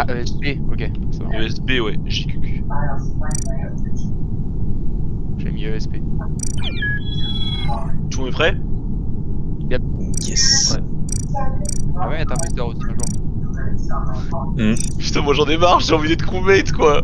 Ah, ESP, ok. Ça va. ESP, ouais, JQQ. J'ai mis ESP. Tout le monde est prêt? Yes. Ouais. Ah ouais, t'as un booster aussi un jour. Putain, moi j'en ai marre, j'ai envie d'être crewmate, quoi.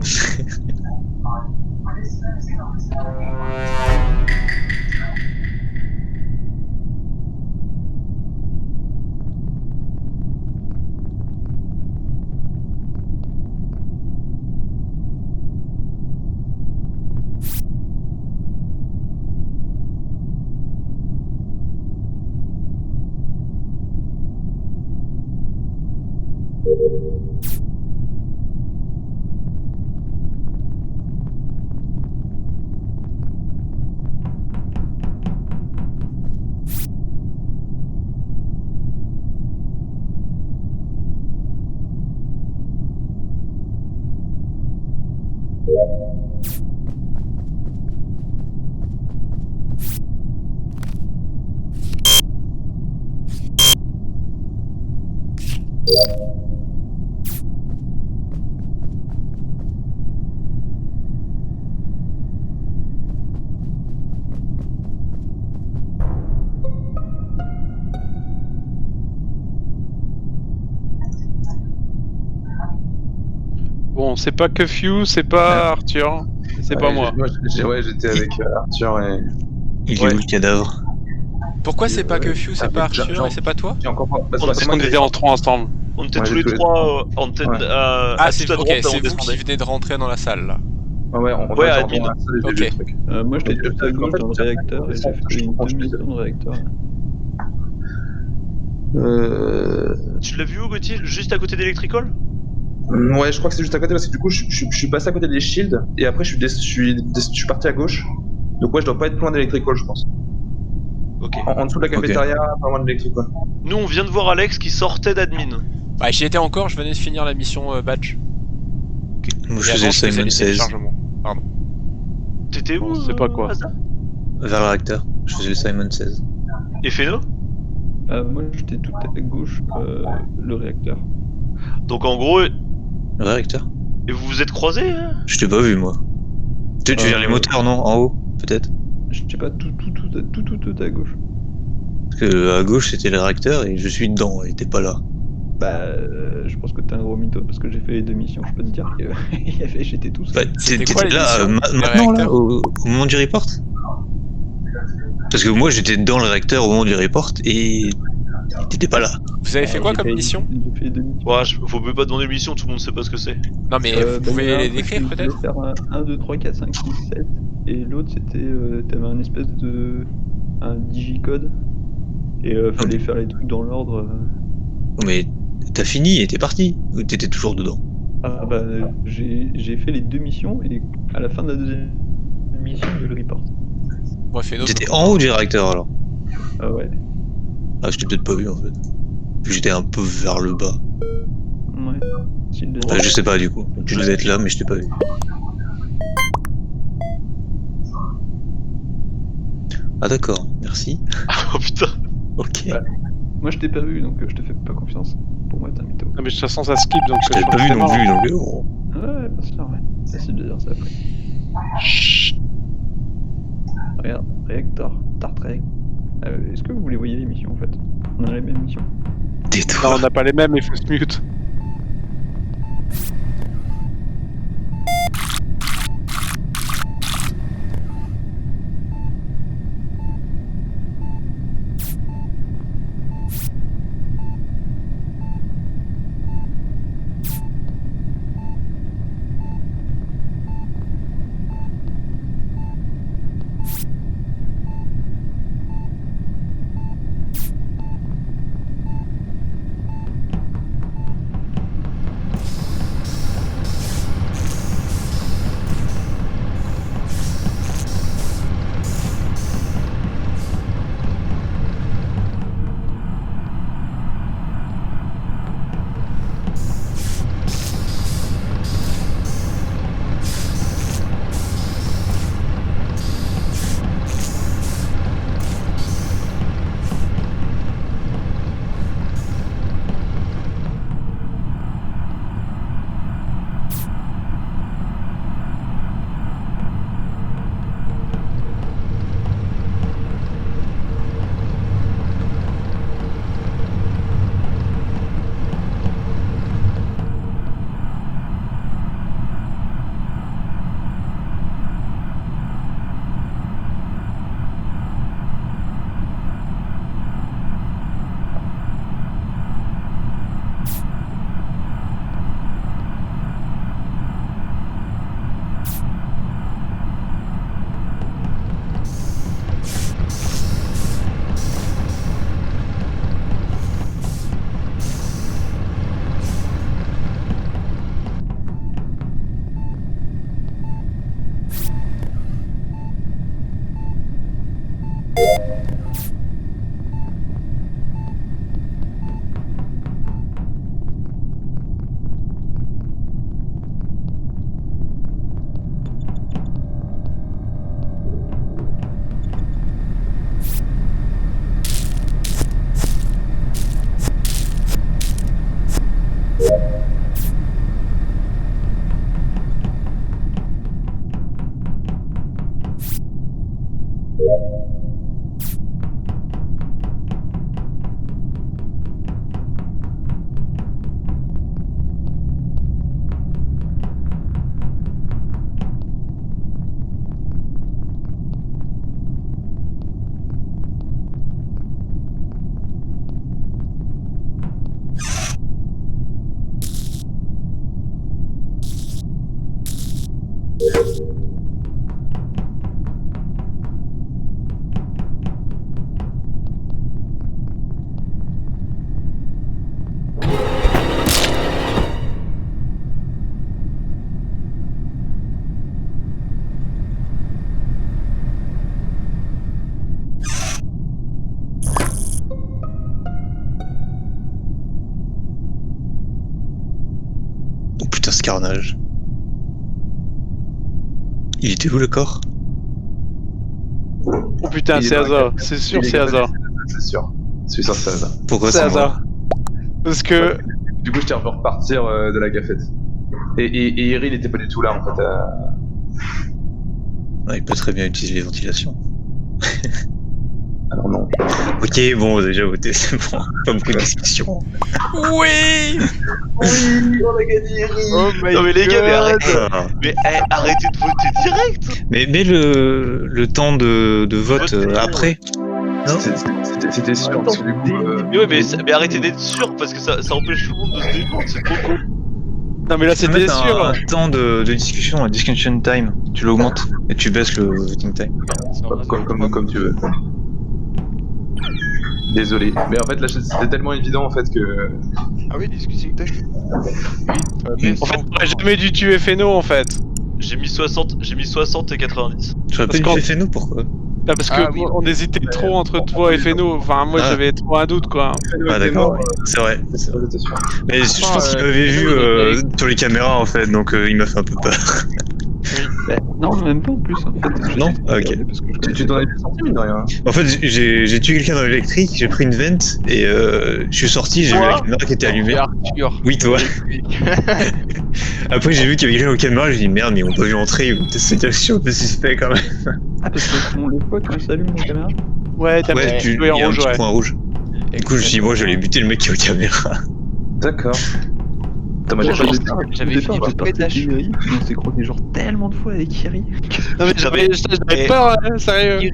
Bon, c'est pas que Few, c'est pas Arthur, c'est pas moi. Ouais, j'étais avec Arthur et. Il est où le cadavre? Pourquoi c'est pas que Few, c'est pas Arthur et c'est pas toi? J'ai encore pas. Parce qu'on était en trois ensemble. On était Ouais, tous les tous les trois en tête Ouais. Ah, à c'est tout à ok, droite, là, on c'est vous qui descendait. venez de rentrer dans la salle là. Ouais, Ouais, admin. dans la salle et j'ai Ok. vu le truc. Moi j'étais Donc, tout à gauche en fait, dans le réacteur et j'ai fait une demi-mission de réacteur. Tu l'as vu où, Gauthier? Juste à côté d'Electrical? Ouais, je crois que c'est juste à côté parce que du coup, je suis passé à côté des shields et après, je suis parti à gauche. Donc, ouais, je dois pas être loin d'Electrical, je pense. Ok. En dessous de la cafétéria, pas loin de l'Electrical. Nous, on vient de voir Alex qui sortait d'admin. Bah, j'y étais encore, je venais de finir la mission badge. Moi je Et faisais avant, faisais Simon les 16 téléchargements. T'étais où? C'est pas quoi. Asa vers le réacteur. Je faisais le Simon 16. Et Feno? Moi j'étais tout à gauche, le réacteur. Donc en gros, et Le réacteur? vous vous êtes croisés? Je t'ai pas vu moi. Tu viens les moteurs non? En haut peut-être? Je sais pas, tout à gauche. Parce que à gauche c'était le réacteur et je suis dedans, et t'es pas là. Bah, je pense que t'es un gros mytho parce que j'ai fait les deux missions. Je peux te dire que j'étais tout seul. Bah, C'était t'étais quoi, les là missions maintenant là, réacteur au moment du report? Parce que moi j'étais dans le réacteur au moment du report et t'étais pas là. Vous avez fait quoi J'ai comme mission? J'ai fait les deux missions. Ouais, faut même pas demander mission, tout le monde sait pas ce que c'est. Non mais vous Bah, pouvez il y en a les un truc décrire qui peut-être? voulait faire 1, 2, 3, 4, 5, 6, 7. Et l'autre c'était, t'avais un espèce de. Un digicode. Et fallait faire les trucs dans l'ordre. Mais t'as fini et t'es parti, ou t'étais toujours dedans? Ah bah, j'ai fait les deux missions et à la fin de la deuxième mission, j'ai le report. Moi, Feno. T'étais en haut du réacteur alors? Ah ouais. Ah, je t'ai peut-être pas vu en fait. Vu que j'étais un peu vers le bas. Ouais. Si, le- Enfin, je sais pas du coup. Tu devais être là, mais je t'ai pas vu. Ah d'accord, merci. Oh putain. Ok. Ouais. Moi je t'ai pas vu donc je te fais pas confiance. Pour moi t'es un mytho. Non mais de toute façon ça skip donc Je t'avais pas vu non plus, donc oh. Ouais, bien sûr, ouais. Facile de dire ça après. Chut. Regarde, réacteur, Star Trek. Est-ce que vous les voyez les missions en fait? On a les mêmes missions. Non, Tais-toi. on n'a pas les mêmes, il faut se mute. Oh putain, ce carnage. Il était où le corps? Oh putain, Il est c'est dans la hasard. cafette. C'est sûr, Il est c'est dans la hasard. C'est sûr. C'est sûr, c'est hasard. Pourquoi C'est c'est moi? hasard. Parce que. Du coup, je t'ai revu repartir de la cafette. Et Eri, il était pas du tout là en fait. Ouais, il peut très bien utiliser les ventilations. Alors non. Ok, bon, on a déjà voté, c'est bon. Pas beaucoup de discussion. Oui. Oui, on a gagné Eri. Oh my Non mais les gars, mais arrêtez, Ah. arrêtez de voter direct. Mais le temps de vote Voter, après. Non. C'était sûr parce que du coup. Mais ouais, mais arrêtez d'être sûr parce que ça empêche tout le monde de se défendre, c'est trop con. Non mais là Tu peux c'était mettre sûr. un temps de discussion, un discussion time. Tu l'augmentes et tu baisses le voting time. Comme tu veux. Désolé. Mais en fait, là, c'était tellement évident en fait que. Ah oui, discussion tech. Oui, En fait, t'aurais jamais dû tuer Feno en fait. J'ai mis 60 et 90. Tu aurais pas Parce dû qu'en- fait nous, pourquoi? Ah, parce que Ah oui. on hésitait trop entre toi et Feno. Enfin, moi Ah. j'avais trop un doute quoi. Ah d'accord, c'est vrai. J'étais sûr. Mais je pense qu'il m'avait vu sur les caméras en fait, donc il m'a fait un peu peur. Non, même pas en plus en fait. Non? J'ai Ok. regardé parce que je Tu t'en es plus sorti, mine de rien. En fait, j'ai tué quelqu'un dans l'électrique, j'ai pris une vente et je suis sorti, j'ai vu la caméra qui était allumée. Arthur. Oui, toi. Après, j'ai vu qu'il y avait quelqu'un aux caméras, j'ai dit merde, mais ils m'ont pas vu entrer, c'est un peu suspect quand même. Ah, parce que on le voit quand il s'allume la caméra. Ouais, t'as Ouais, mis il y en a un rouge, petit ouais. point rouge. Du coup, je me suis dit, moi, j'allais buter le mec qui est aux caméras. D'accord. Attends, moi j'ai J'avais pas j'avais fini par parti péter la Eri, on s'est croisé genre tellement de fois avec Eri. Non mais J'avais- j'avais peur, hein, sérieux.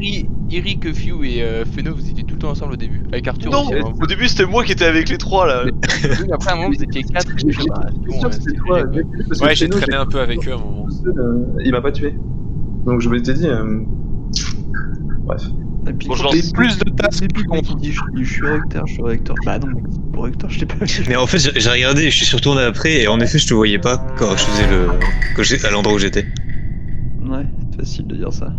Iri, Few et Feno, vous étiez tout le temps ensemble au début. Avec Arthur Non, aussi. hein. au début c'était moi qui étais avec les trois là. Oui, après, à un moment, vous étiez 4. Je sais pas. C'est sûr que c'était toi. Parce que Ouais, j'ai Feno, traîné un peu avec eux à un moment. il m'a pas tué. Donc je m'étais dit. Bref. Et puis, Bon, genre, J'ai plus de tasks le début, par le mec contre. il dit je suis réacteur. Bah non, mec, pour réacteur, je t'ai pas vu. Mais en fait, j'ai regardé, je suis retourné après, et en effet, je te voyais pas quand je faisais à l'endroit où j'étais. Ouais, c'est facile de dire ça.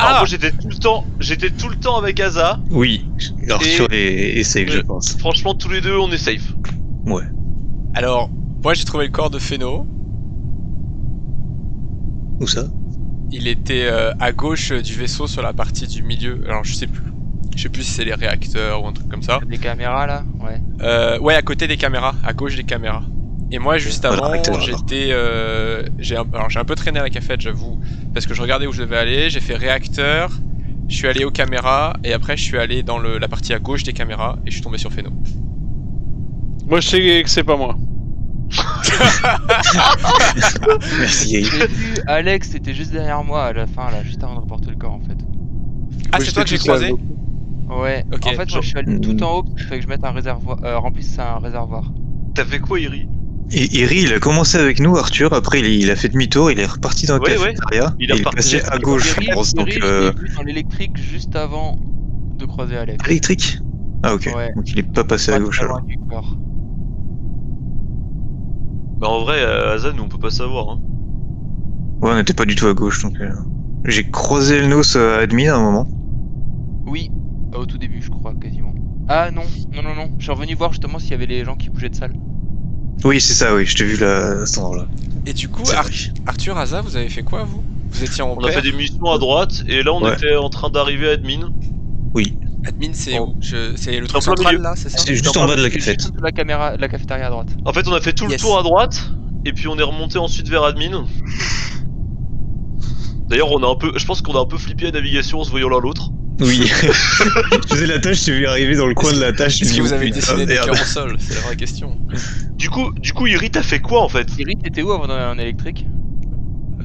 Alors moi j'étais tout le temps avec Asa. Oui, Arthur est safe, je Ouais. pense. Franchement, tous les deux, on est safe. Ouais. Alors, moi j'ai trouvé le corps de Feno. Où ça? Il était à gauche du vaisseau sur la partie du milieu. Alors je sais plus. Je sais plus si c'est les réacteurs ou un truc comme ça. Des caméras là, ouais. Ouais, à côté des caméras, à gauche des caméras. Et moi, juste Voilà, avant, réacteur, alors. j'étais. J'ai un peu traîné à la cafette, j'avoue. Parce que je regardais où je devais aller. J'ai fait réacteur. Je suis allé aux caméras. Et après, je suis allé dans la partie à gauche des caméras. Et je suis tombé sur Feno. Moi, je sais que c'est pas moi. Merci, Yael. J'ai vu Alex, c'était juste derrière moi à la fin, là, juste avant de reporter le corps en fait. Ah, Moi, c'est toi que j'ai j'étais tout croisé? seul. Ouais, Ok. en fait, moi je suis allé tout en haut, il fallait que je mette un réservoir, remplisse un réservoir. T'as fait quoi, Iri? Et Iri, il a commencé avec nous, Arthur. Après, il a fait demi-tour. Il est reparti dans le Ouais, cafétéria. Il et est il est reparti. passé à gauche, je pense. Donc, Iri, je l'ai vu dans l'électrique juste avant de croiser Alex. électrique. Ah, ok. Ouais. Donc, il est pas passé à Pas gauche très alors. loin du corps. Bah en vrai, Asa, nous on peut pas savoir. Hein. Ouais, on n'était pas du tout à gauche. Donc, j'ai croisé le nos à admin à un moment. Oui, au tout début, je crois, quasiment. Ah non. Je suis revenu voir justement s'il y avait les gens qui bougeaient de salle. Oui, c'est ça, oui. Je t'ai vu là, à cet endroit-là. Et du coup, C'est vrai. Arthur, Asa, vous avez fait quoi, vous? Vous étiez en On a paire? fait des missions à droite et là on Ouais. était en train d'arriver à admin. Oui. Admin, c'est Oh. où? C'est le En truc plein central, milieu. là, c'est ça? C'est juste en bas de la Juste cafette. sous la caméra, la cafétéria à droite. En fait, on a fait tout le Yes. tour à droite et puis on est remonté ensuite vers admin. D'ailleurs, je pense qu'on a un peu flippé la navigation en se voyant l'un l'autre. Oui. Je faisais la tâche, je t'ai vu arriver dans le coin de la tâche. Est-ce que vous avez putain, dessiné des merde. cœurs au sol? C'est la vraie question. Du coup, Iri, t'as fait quoi en fait? Iri, t'étais où avant d'aller en électrique?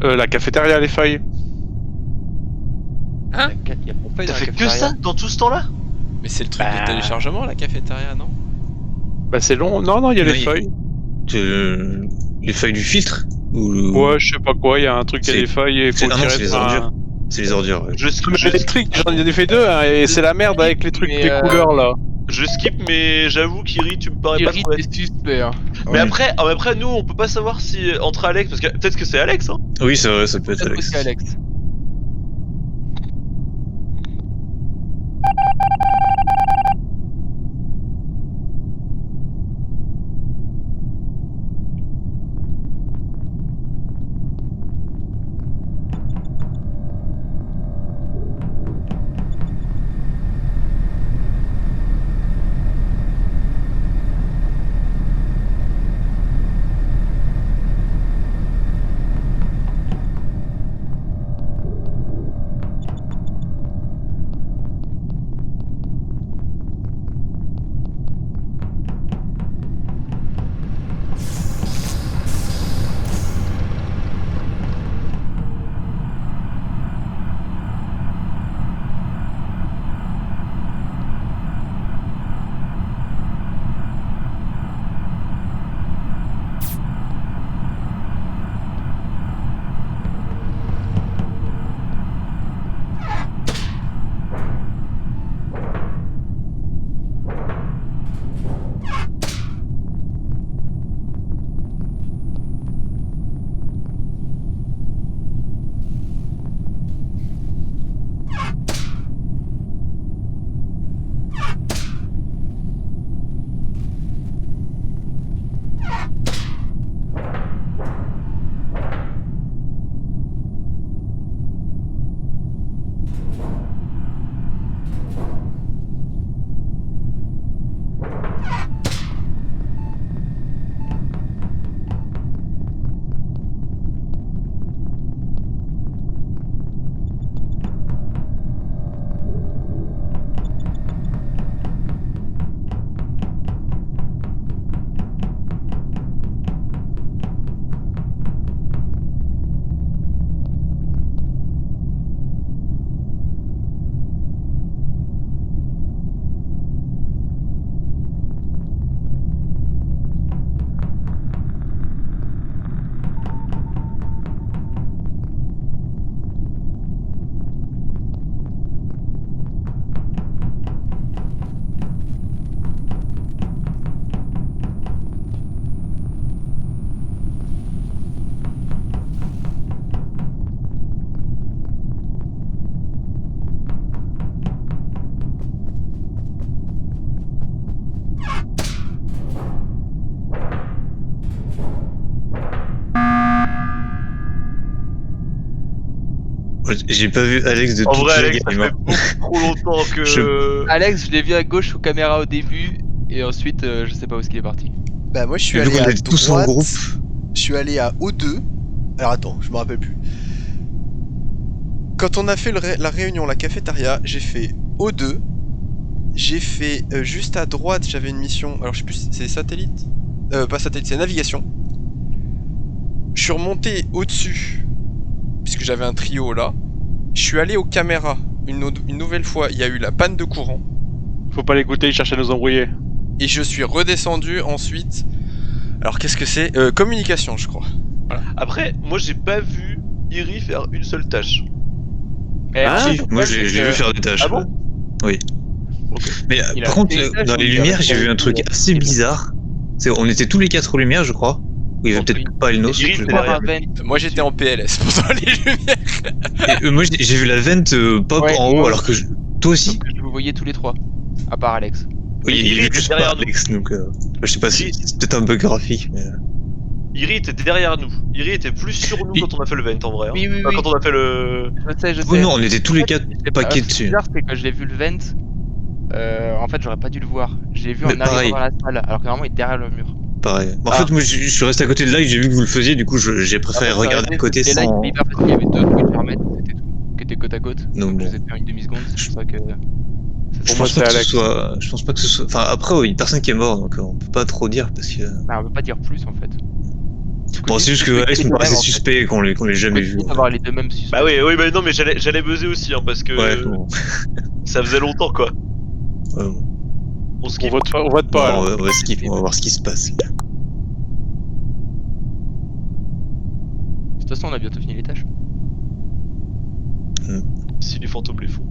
La cafétéria, les feuilles. Hein? Il y a pas de feuille T'as dans la fait que cafétéria. ça dans tout ce temps-là? Mais c'est le truc de téléchargement, la cafétéria, non? Bah, c'est long. Non, il y a Non, les feuilles. Les feuilles du filtre ou... Ouais, je sais pas quoi, il y a un truc, il y a C'est- des feuilles et il c'est- faut ah non, tirer c'est les sur un- ordures. C'est les ordures. Ouais. Je skip, Mais électrique, j'en ai fait deux, hein, et c'est la merde avec les trucs, Mais, les couleurs là. mais j'avoue qu'Iri, tu me parais pas Iri, trop. t'es suspect. Hein. Mais après, nous, on peut pas savoir si entre Alex, parce que peut-être que c'est Alex, hein. Oui, c'est vrai, ça peut être Peut-être Alex. aussi Alex. J'ai pas vu Alex de En toute vrai, la Alex, ça game. fait beaucoup trop longtemps que. Alex, je l'ai vu à gauche aux caméras au début, et ensuite, je sais pas où est-ce qu'il est parti. Bah moi je suis Et donc, allé on à était tous en droite, groupe. je suis allé à O2. Alors attends, je me rappelle plus. Quand on a fait la réunion, la cafétéria, j'ai fait O2. J'ai fait juste à droite, j'avais une mission. Alors je sais plus, c'est satellite pas satellite, c'est navigation. Je suis remonté au-dessus, puisque j'avais un trio là. Je suis allé aux caméras. Une nouvelle fois, il y a eu la panne de courant. Faut pas l'écouter, il cherche à nous embrouiller. Et je suis redescendu ensuite. Alors qu'est-ce que c'est communication, je crois. Après, moi j'ai pas vu Iri faire une seule tâche. Eh, Si, le moi problème, j'ai c'est que- vu faire des tâches. Ah bon Oui. Mais Il a par contre, fait des tâches dans où les il a lumières, j'ai vu un truc répondu, assez bizarre. On était tous les 4 aux lumières, je crois. Ou il y avait peut-être pas Elnos. Iri, je sais c'est pas. derrière. Moi j'étais en PLS pendant les lumières. Et, moi j'ai vu la vente pop Ouais, en haut moi alors que toi aussi. Donc, je vous voyais tous les trois, à part Alex. Oui, il Iri est juste était derrière pas Alex, donc je sais pas si c'est peut-être un bug graphique. Mais... Iri était derrière nous. Iri était plus sur nous Il- quand on a fait le vent en vrai. Hein. Oui, oui, Enfin, oui. quand on a fait le. Je sais. Oh non, on était tous les 4 C'est paquets Ce qui est dessus. bizarre, c'est que je l'ai vu le vent. En fait, j'aurais pas dû le voir. Je l'ai vu en Mais pareil. arrivant dans la salle, alors que normalement il est derrière le mur. Pareil. En Ah. fait, moi je suis resté à côté de là et j'ai vu que vous le faisiez, du coup j'ai préféré Après, regarder à côté Et là, sans. il était hyper facile, il y avait 2 Twitch à remettre, c'était tout. Qui étaient côte à côte. Donc Donc je bon. les ai fait en une demi-seconde, c'est pour ça que. Je Pour moi, pense pas c'est que ce Alex. soit. Je pense pas que ce soit. Enfin après, il y a personne qui est mort, donc on peut pas trop dire parce que. Bah, on peut pas dire plus en fait. Bon, c'est juste que Alex me paraissait suspect qu'on l'ait jamais vu. Avoir les deux mêmes suspects. Bah oui, bah non, mais j'allais buzzer aussi, hein, parce que Ouais, bon. ça faisait longtemps quoi. Ouais, bon. On skip. On vote pas. Bon, alors. on va skip, on va voir ce qui se passe. De toute façon, on a bientôt fini les tâches. Si les fantômes les font.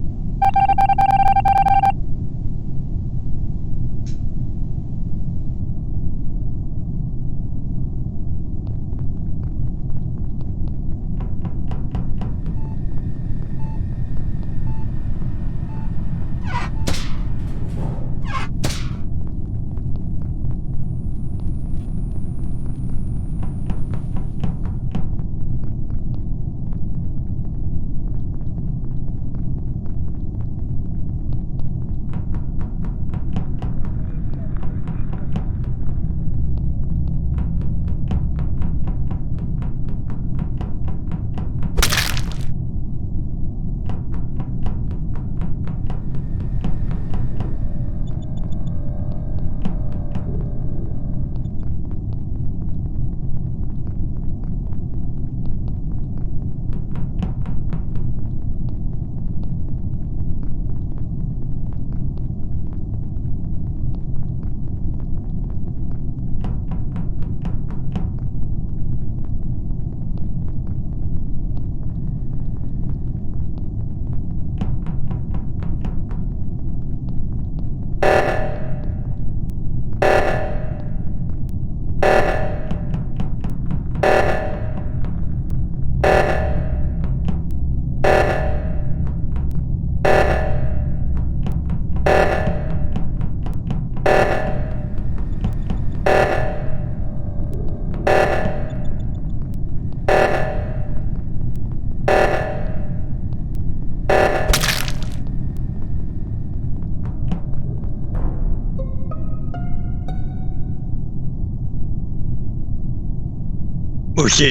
Ok.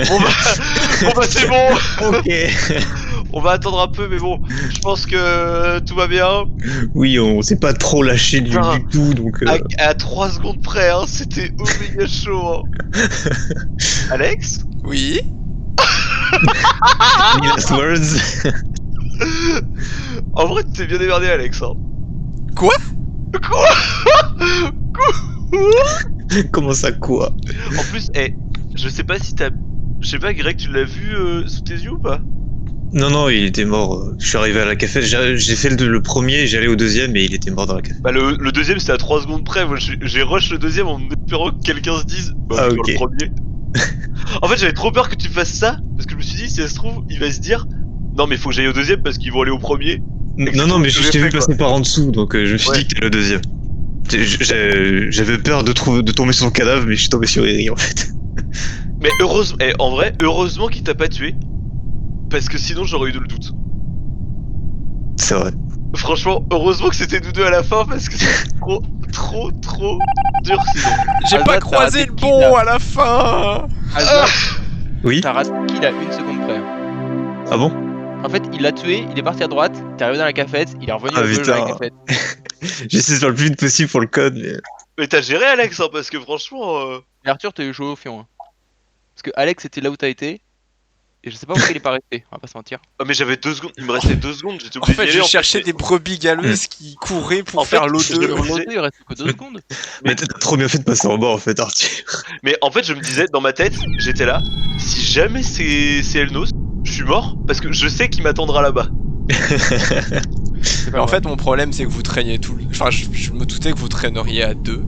Bon bah c'est bon. Ok. On va attendre un peu, mais bon, je pense que tout va bien. Oui, on s'est pas trop lâché du tout, donc. À 3 secondes près, hein, c'était oméga chaud. Hein. Alex? Oui. Any last words? En vrai, tu t'es bien démerdé, Alex. Hein. Quoi? Comment ça, quoi? En plus, je sais pas si t'as. Je sais pas, Greg, tu l'as vu sous tes yeux ou pas? Non, non, il était mort. Je suis arrivé à la café. J'ai fait le premier, j'allais au deuxième et il était mort dans la café. Bah, le deuxième, c'était à 3 secondes près. Moi, j'ai rush le deuxième en espérant que quelqu'un se dise. Bah, Ah, plutôt ok. le premier. En fait, j'avais trop peur que tu fasses ça. Parce que je me suis dit, si ça se trouve, il va se dire. Non, mais faut que j'aille au deuxième parce qu'ils vont aller au premier. Non, non, mais ce que je t'ai j'ai vu fait, passer par en dessous, donc je me suis Ouais. dit que t'es le deuxième. J'avais peur de tomber sur son cadavre, mais je suis tombé sur Eri en fait. Mais heureusement, en vrai, heureusement qu'il t'a pas tué. Parce que sinon j'aurais eu le doute. C'est vrai. Franchement, heureusement que c'était nous deux à la fin parce que c'est trop dur sinon. J'ai Azad, pas t'as croisé raté le qui, bon là à la fin. Azad, Oui. t'as raté qu'il a 1 seconde près. Ah bon? En fait, il l'a tué, il est parti à droite, t'es arrivé dans la cafette, il est revenu Ah, à gauche dans la putain. cafette. J'essaie de faire le plus vite possible pour le code, mais. Mais t'as géré Alex, hein, parce que franchement. Et Arthur, t'as eu chaud au fion. Hein. Parce que Alex était là où t'as été, et je sais pas pourquoi il est pas resté, on va pas se mentir. Ah, mais j'avais 2 secondes, il me restait 2 secondes, j'étais En obligé fait, d'y je aller. cherchais des brebis galeuses qui couraient pour En fait, faire l'eau je 2. me Sur disais- l'autre, il reste que 2 secondes. Mais t'as trop bien fait de passer en bas en fait, Arthur. Mais en fait, je me disais, dans ma tête, j'étais là, si jamais c'est Elnos, je suis mort, parce que je sais qu'il m'attendra là-bas. C'est Mais en fait, mon problème, c'est que vous traîniez tout. Enfin, je me doutais que vous traîneriez à 2.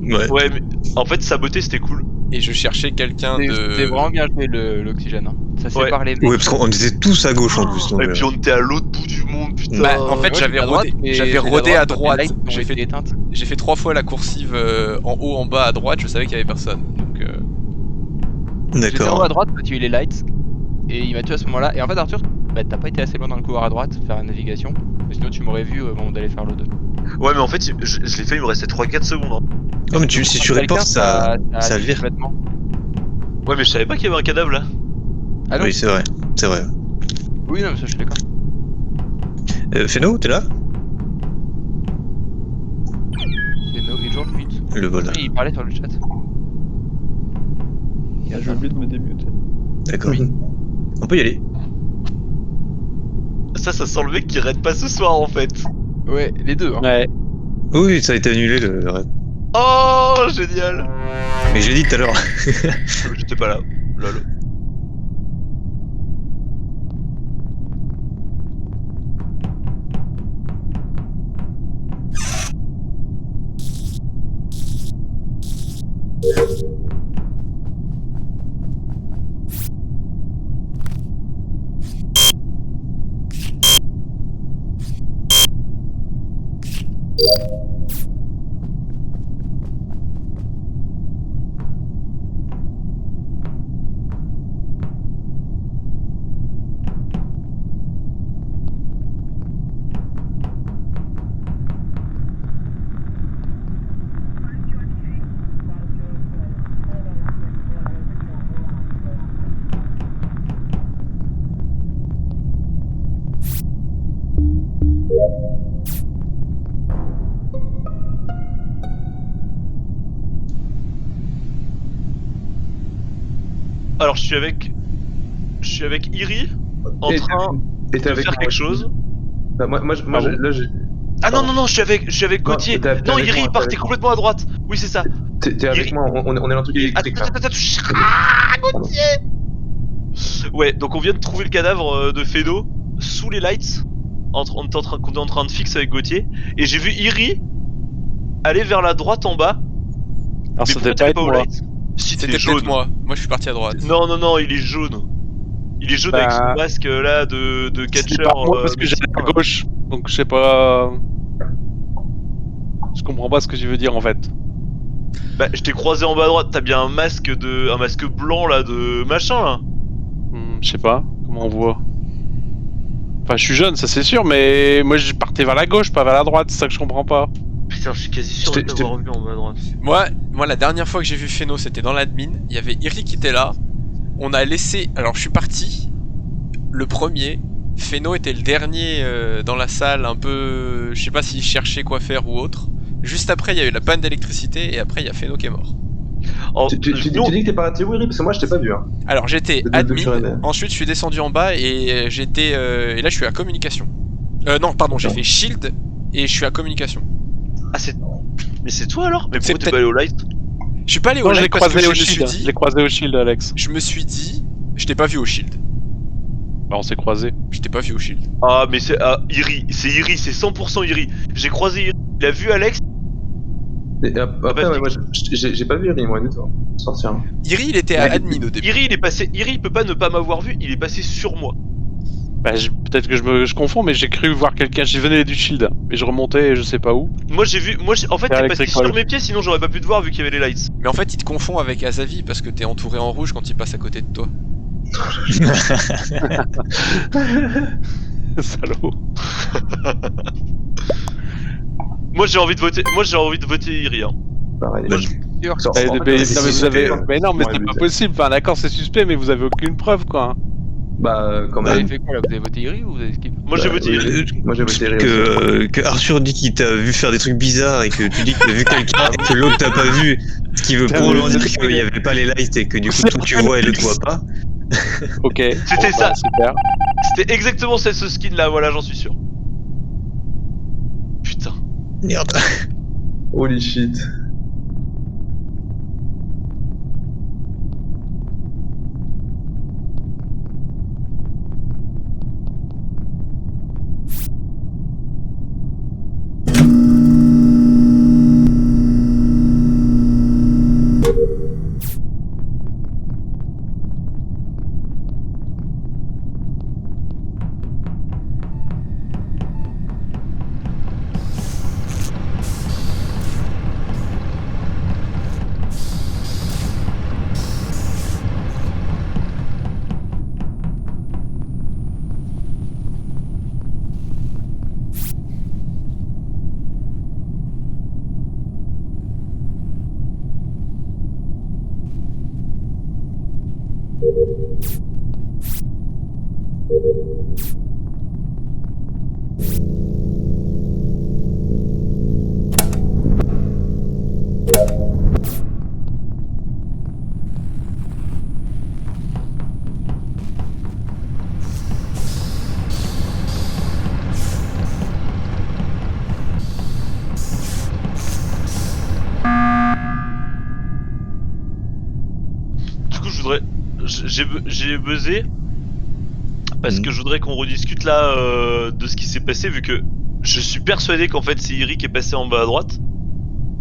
Ouais. Ouais, mais en fait, saboter c'était cool. Et je cherchais quelqu'un c'était de. vraiment bien joué l'oxygène. Hein. Ça Ouais. sépare les mecs. Ouais, parce qu'on était tous à gauche en plus. Donc, Et puis on était à l'autre bout du monde, putain. Bah, en fait, Moi, j'avais j'étais à droite, rodé, mais j'avais j'étais rodé à quand droite. les lights ont J'ai été fait, éteintes. j'ai fait 3 fois la coursive en haut, en bas, à droite. Je savais qu'il y avait personne. Donc, J'étais en haut à D'accord. droite, tu as eu les lights, et il m'a tué à ce moment-là. Et en fait, Arthur, bah, t'as pas été assez loin dans le couloir à droite, faire la navigation. Mais sinon, tu m'aurais vu au moment d'aller faire l'eau 2. Ouais, mais en fait, je l'ai fait, il me restait 3-4 secondes. Hein. Non, mais si tu reportes, ça le vire. Complètement. Ouais, mais je savais pas qu'il y avait un cadavre là. Ah non Oui, c'est vrai. C'est vrai. Oui, non, mais ça, je suis d'accord. Feno, t'es là? C'est no, il est toujours le 8. Le voleur. Oui, il parlait sur le chat. Ah, j'ai oublié de me démuter. D'accord. On peut y aller. Ça sent le mec qui raid pas ce soir en fait. Ouais, les deux. Hein. Ouais. Oui, ça a été annulé le raid. Oh, génial. Mais je l'ai dit tout à l'heure. J'étais pas là. Lol. Alors je suis avec Iri en Et- train Et t'es de avec faire moi quelque aussi. chose. Bah, moi, Ah bon là, j'ai. Ah non non non, je suis avec Gauthier. t'es Non, avec Iri moi, il t'es partait avec moi. complètement à droite. Oui, c'est ça. T'es avec Iri- moi, on est dans le truc électrique là. Attends. Ah, Gauthier. Ouais, donc on vient de trouver le cadavre de Fedo sous les lights. On est en train de fixer avec Gauthier. Et j'ai vu Iri aller vers la droite en bas. Alors, Mais ça pourquoi devait t'es pas pas être au moi. light? Si c'était t'es peut-être jaune. moi. Moi, je suis parti à droite. Non, il est jaune. Il est jaune Bah, avec son masque là de C'est catcheur. pas moi parce que j'allais à mexicain, là. gauche. Donc, je sais pas. Je comprends pas ce que tu veux dire en fait. Bah, je t'ai croisé en bas à droite, t'as bien un masque blanc là de machin là. Je sais pas. Comment on voit. Enfin, je suis jeune, ça c'est sûr, mais moi je partais vers la gauche, pas vers la droite, c'est ça que je comprends pas. Putain, je suis quasi sûr Je de t'ai- t'avoir vu en bas à droite. Moi, la dernière fois que j'ai vu Feno, c'était dans l'admin. Il y avait Iri qui était là. On a laissé. Alors, je suis parti. Le premier. Feno était le dernier dans la salle, un peu. Je sais pas s'il cherchait quoi faire ou autre. Juste après, il y a eu la panne d'électricité et après, il y a Feno qui est mort. Oh, Tu dis que t'es parti où, Iri? Parce que moi, je t'ai pas vu. Hein. Alors, j'étais De admin. Fureden. Ensuite, je suis descendu en bas et j'étais. Et là, je suis à communication. Non, pardon, j'ai fait shield et je suis à communication. Ah, c'est. Mais c'est toi alors? Mais C'est pourquoi t'es peut-être- pas allé au light? Je suis pas allé au Moi je l'ai live parce que croisé je au me suis shield. Je dit. l'ai croisé au shield, Alex. Je me suis dit. Je t'ai pas vu au shield. Bah, on s'est croisé. Je t'ai pas vu au shield. Ah, mais c'est. Ah, Iri, c'est 100% Iri. J'ai croisé Iri, il a vu Alex. Et après, ouais, moi, j'ai pas vu Iri, moi, du tout. Sortir. Iri, il était à Mais- admin au début. Iri, il est passé. Iri, il peut pas ne pas m'avoir vu, il est passé sur moi. Bah, peut-être que je confonds, mais j'ai cru voir quelqu'un. J'y venais du shield, mais je remontais je sais pas où. Moi, j'ai vu. En fait, Vers t'es passé Electrical. sur mes pieds, sinon j'aurais pas pu te voir vu qu'il y avait les lights. Mais en fait, il te confond avec Azavi parce que t'es entouré en rouge quand il passe à côté de toi. Salaud. Moi j'ai envie de voter Iri. Hein. Pareil. Bah, je suis sûr. Sans- Mais, en fait, mais- c'est non, mais vous suspect, avez... hein. mais non, mais Ouais, c'est mais pas c'est- possible. Enfin, d'accord, c'est suspect, mais vous avez aucune preuve, quoi. Bah, quand Vous avez même. fait quoi là? Vous avez voté Iri ou vous avez skip? Moi j'ai Bah, voté oui, Iri. Moi j'ai voté Iri aussi. que Arthur dit qu'il t'a vu faire des trucs bizarres et que tu dis que t'as vu quelqu'un et que l'autre t'a pas vu, ce qui veut Putain, probablement mais- dire qu'il n'y avait pas les lights et que du coup toi tu vois et l'autre voit pas. Ok. C'était Bon, ça. bah, super. C'était exactement ce skin là, voilà, j'en suis sûr. Putain. Merde. Holy shit. Du coup, je voudrais. J'ai buzzé. Parce que je voudrais qu'on rediscute là de ce qui s'est passé, vu que je suis persuadé qu'en fait c'est Iri qui est passé en bas à droite.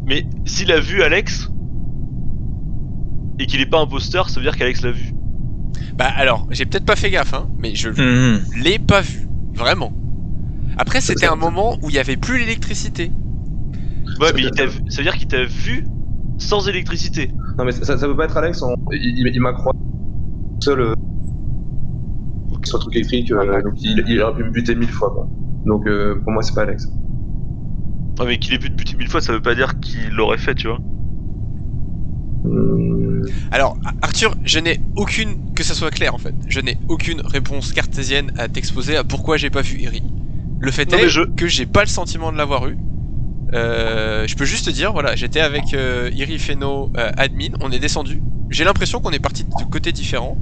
Mais s'il a vu Alex et qu'il est pas imposteur, ça veut dire qu'Alex l'a vu. Bah alors, j'ai peut-être pas fait gaffe, hein, mais je Mhm. l'ai pas vu, vraiment. Après, c'était un moment où il y avait plus l'électricité. Ouais, mais ça veut dire qu'il t'a vu sans électricité. Non mais ça peut pas être Alex, il m'a croisé seul sur le truc électrique, donc il aurait pu me buter 1000 fois quoi. Donc pour moi c'est pas Alex. Ouais, mais qu'il ait pu te buter 1000 fois, ça veut pas dire qu'il l'aurait fait, tu vois. Alors, Arthur, je n'ai aucune, que ça soit clair en fait, je n'ai aucune réponse cartésienne à t'exposer à pourquoi j'ai pas vu Iri. Le fait Non, est mais que j'ai pas le sentiment de l'avoir eu. Je peux juste te dire, voilà, j'étais avec Iri, Feno, admin, on est descendu. J'ai l'impression qu'on est parti de côtés différents.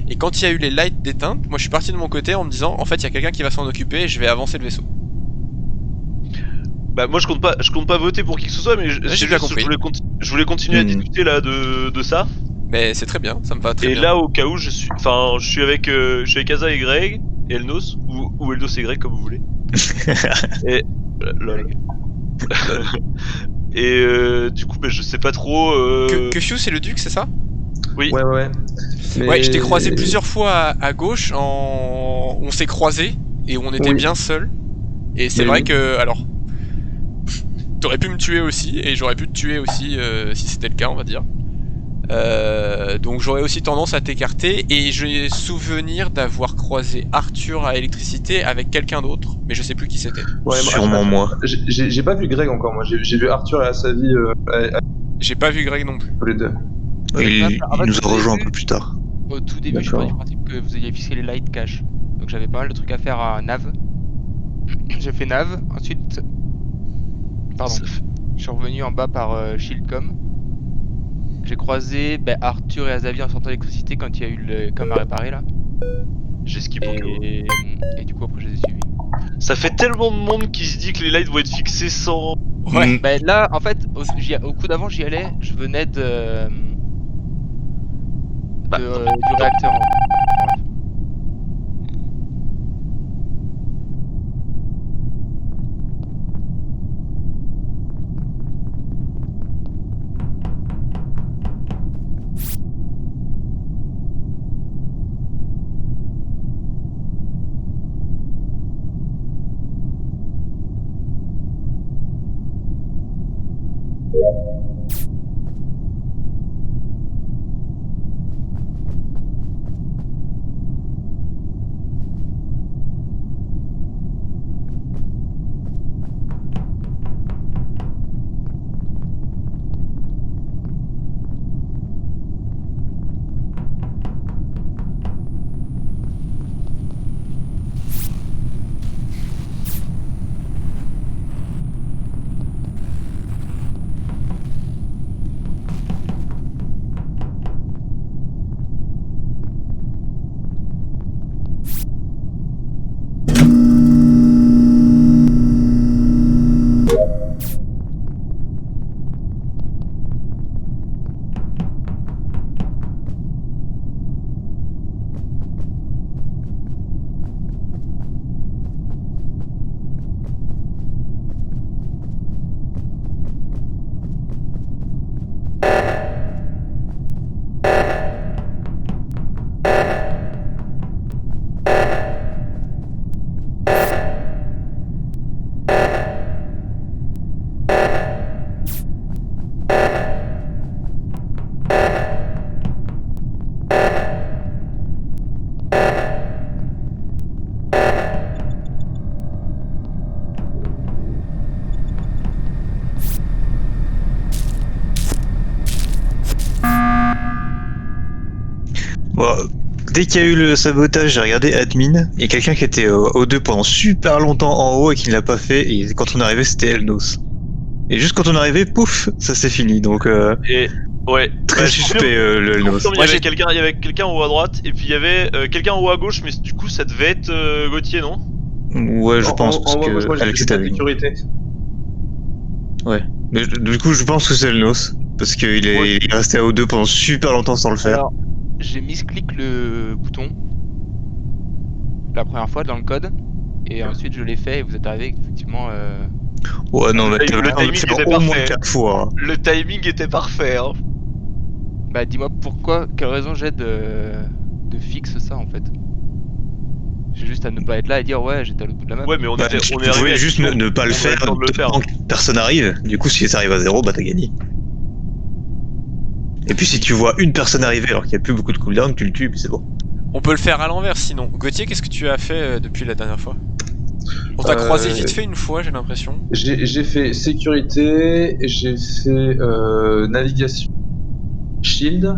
Et quand il y a eu les lights d'éteinte, moi je suis parti de mon côté en me disant, en fait, il y a quelqu'un qui va s'en occuper et je vais avancer le vaisseau. Bah, moi je compte pas voter pour qui que ce soit, mais j'ai bien compris. je voulais continuer à Mhm. discuter là de ça. Mais c'est très bien, ça me va très Et bien. là, au cas où, je suis avec Asa et Greg, et Elnos, ou Elnos et Greg, comme vous voulez. Et. Lol. Et du coup, bah, je sais pas trop. Que Fiu, c'est le duc, c'est ça? Oui. Ouais. Mais... Ouais, je t'ai croisé plusieurs fois à gauche, on s'est croisés, et on était Oui. bien seuls. Et c'est Mais vrai oui. que, alors, t'aurais pu me tuer aussi, et j'aurais pu te tuer aussi si c'était le cas, on va dire. Donc j'aurais aussi tendance à t'écarter, et j'ai souvenir d'avoir croisé Arthur à électricité avec quelqu'un d'autre, mais je sais plus qui c'était. Ouais, Sûrement moi. J'ai pas vu Greg encore, moi j'ai vu Arthur et Asavi J'ai pas vu Greg non plus. tous les deux. Il En fait, nous a vous avez rejoint un vu- peu plus tard. Au tout début, je suis D'accord. pas du principe que vous ayez fixé les light cache. Donc j'avais pas mal de trucs à faire à Nav. J'ai fait Nav, ensuite. Pardon. Ça fait- Je suis revenu en bas par Shieldcom. J'ai croisé Arthur et Azavi en sortant d'électricité quand il y a eu le com à réparer là. J'ai skip au cas où. Et du coup après je les ai suivis. Ça fait tellement de monde qui se dit que les lights vont être fixés sans. Ouais. Là en fait au coup d'avant j'y allais, je venais de, du réacteur. Bon, dès qu'il y a eu le sabotage, j'ai regardé admin, et quelqu'un qui était au 2 pendant super longtemps en haut et qui ne l'a pas fait, et quand on est arrivé, c'était Elnos. Et juste quand on est arrivé, pouf, ça s'est fini, donc Et ouais, très suspect le Elnos. Il y avait quelqu'un en haut à droite et puis il y avait quelqu'un en haut à gauche, mais du coup ça devait être Gauthier, non? Ouais, je pense, parce moi, que Alex j'étais était à avec nous. sécurité. Ouais. Mais du coup, je pense que c'est Elnos, parce qu'il est, il est resté à O2 pendant super longtemps sans le faire. Alors, j'ai misclick le bouton la première fois dans le code, et ensuite je l'ai fait et vous êtes arrivé effectivement. Ouais, non, mais Le t'as le temps de timing faire était au moins parfait. 4 fois. Hein. Le timing était parfait, hein. Bah dis-moi pourquoi, quelle raison j'ai de fixe ça en fait. J'ai juste à ne pas être là et dire ouais j'étais à l'autre bout de la map. Ouais, mais on Bah, est tu arrivé. pouvais à juste 10 ne pas le on avait faire, le temps de le faire. tant que personne arrive. Du coup, si ça arrive à 0, bah t'as gagné. Et puis si tu vois une personne arriver alors qu'il n'y a plus beaucoup de cooldown, tu le tues et puis c'est bon. On peut le faire à l'envers sinon. Gauthier, qu'est-ce que tu as fait depuis la dernière fois? On t'a croisé vite fait une fois, j'ai l'impression. J'ai fait sécurité, j'ai fait navigation, shield.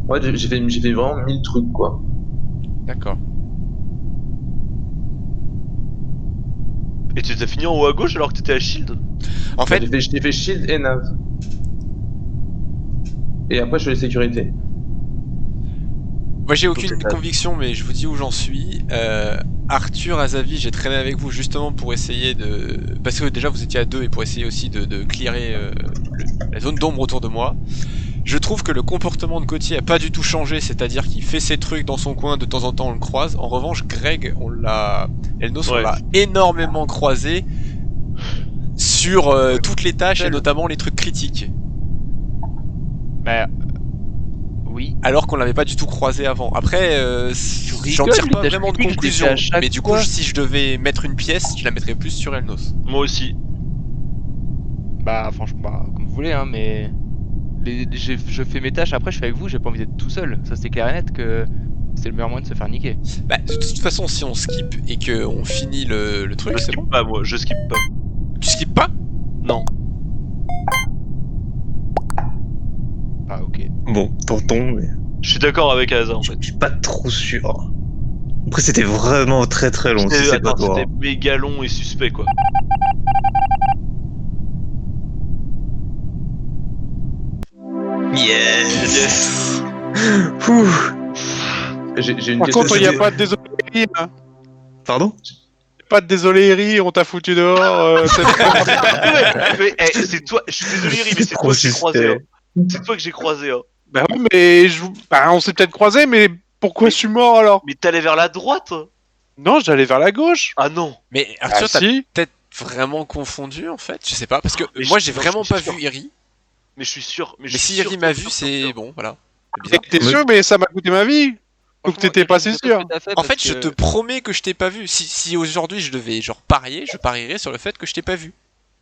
Ouais, j'ai fait vraiment 1000 trucs quoi. D'accord. Et tu t'as fini en haut à gauche alors que t'étais à Shield? En fait, J'ai fait shield et nav. Et après je fais les sécurités. moi j'ai aucune c'est ça. conviction, mais je vous dis où j'en suis. Arthur, Azavi, j'ai traîné avec vous justement pour essayer de... Parce que déjà vous étiez à deux et pour essayer aussi de clearer la zone d'ombre autour de moi. Je trouve que le comportement de Gauthier a pas du tout changé, c'est-à-dire qu'il fait ses trucs dans son coin, de temps en temps on le croise. En revanche, Greg, Elnos, on l'a énormément croisé sur toutes les tâches et notamment les trucs critiques. Bah oui. Alors qu'on l'avait pas du tout croisé avant. Après, j'en tire pas vraiment de conclusion, mais du coup, si je devais mettre une pièce, je la mettrais plus sur Elnos. Moi aussi. Bah franchement, bah, comme vous voulez hein, mais je fais mes tâches après je fais avec vous, j'ai pas envie d'être tout seul. Ça c'est clair et net que c'est le meilleur moyen de se faire niquer. Bah de toute façon, si on skip et que on finit le truc, Je c'est skip bon. pas, moi, je skip pas. Tu skippes pas? Non. Ah ok. Bon, tentons, mais Je suis d'accord avec Asa en fait. je suis pas trop sûr. Après, c'était vraiment très très long, si c'est pas Attends, toi. c'était méga long et suspect quoi. Yes. Ouh. J'ai une Par question. contre, il n'y a pas de désolé, hein. Pardon? Pas de désolé, Eri, on t'a foutu dehors. Mais, c'est toi, je suis désolé Ri, mais c'est toi que j'ai croisé. Hein. C'est toi que j'ai croisé. Hein. Bah ouais, mais on s'est peut-être croisé, mais pourquoi je suis mort alors? Mais t'allais vers la droite. Non, j'allais vers la gauche. Ah non. Mais Arthur, t'as si. peut-être vraiment confondu en fait, je sais pas, parce que Mais moi je- j'ai non, vraiment je suis pas sûr. vu Eri. Mais je suis sûr. Mais si Eri m'a vu, c'est bon, voilà. C'est Et bizarre. t'es sûr, mais ça m'a coûté ma vie. Donc Franchement, t'étais pas si qu'est-ce que sûr. t'as fait En parce fait, je que- te promets que je t'ai pas vu. Si aujourd'hui je devais genre parier, je parierais sur le fait que je t'ai pas vu.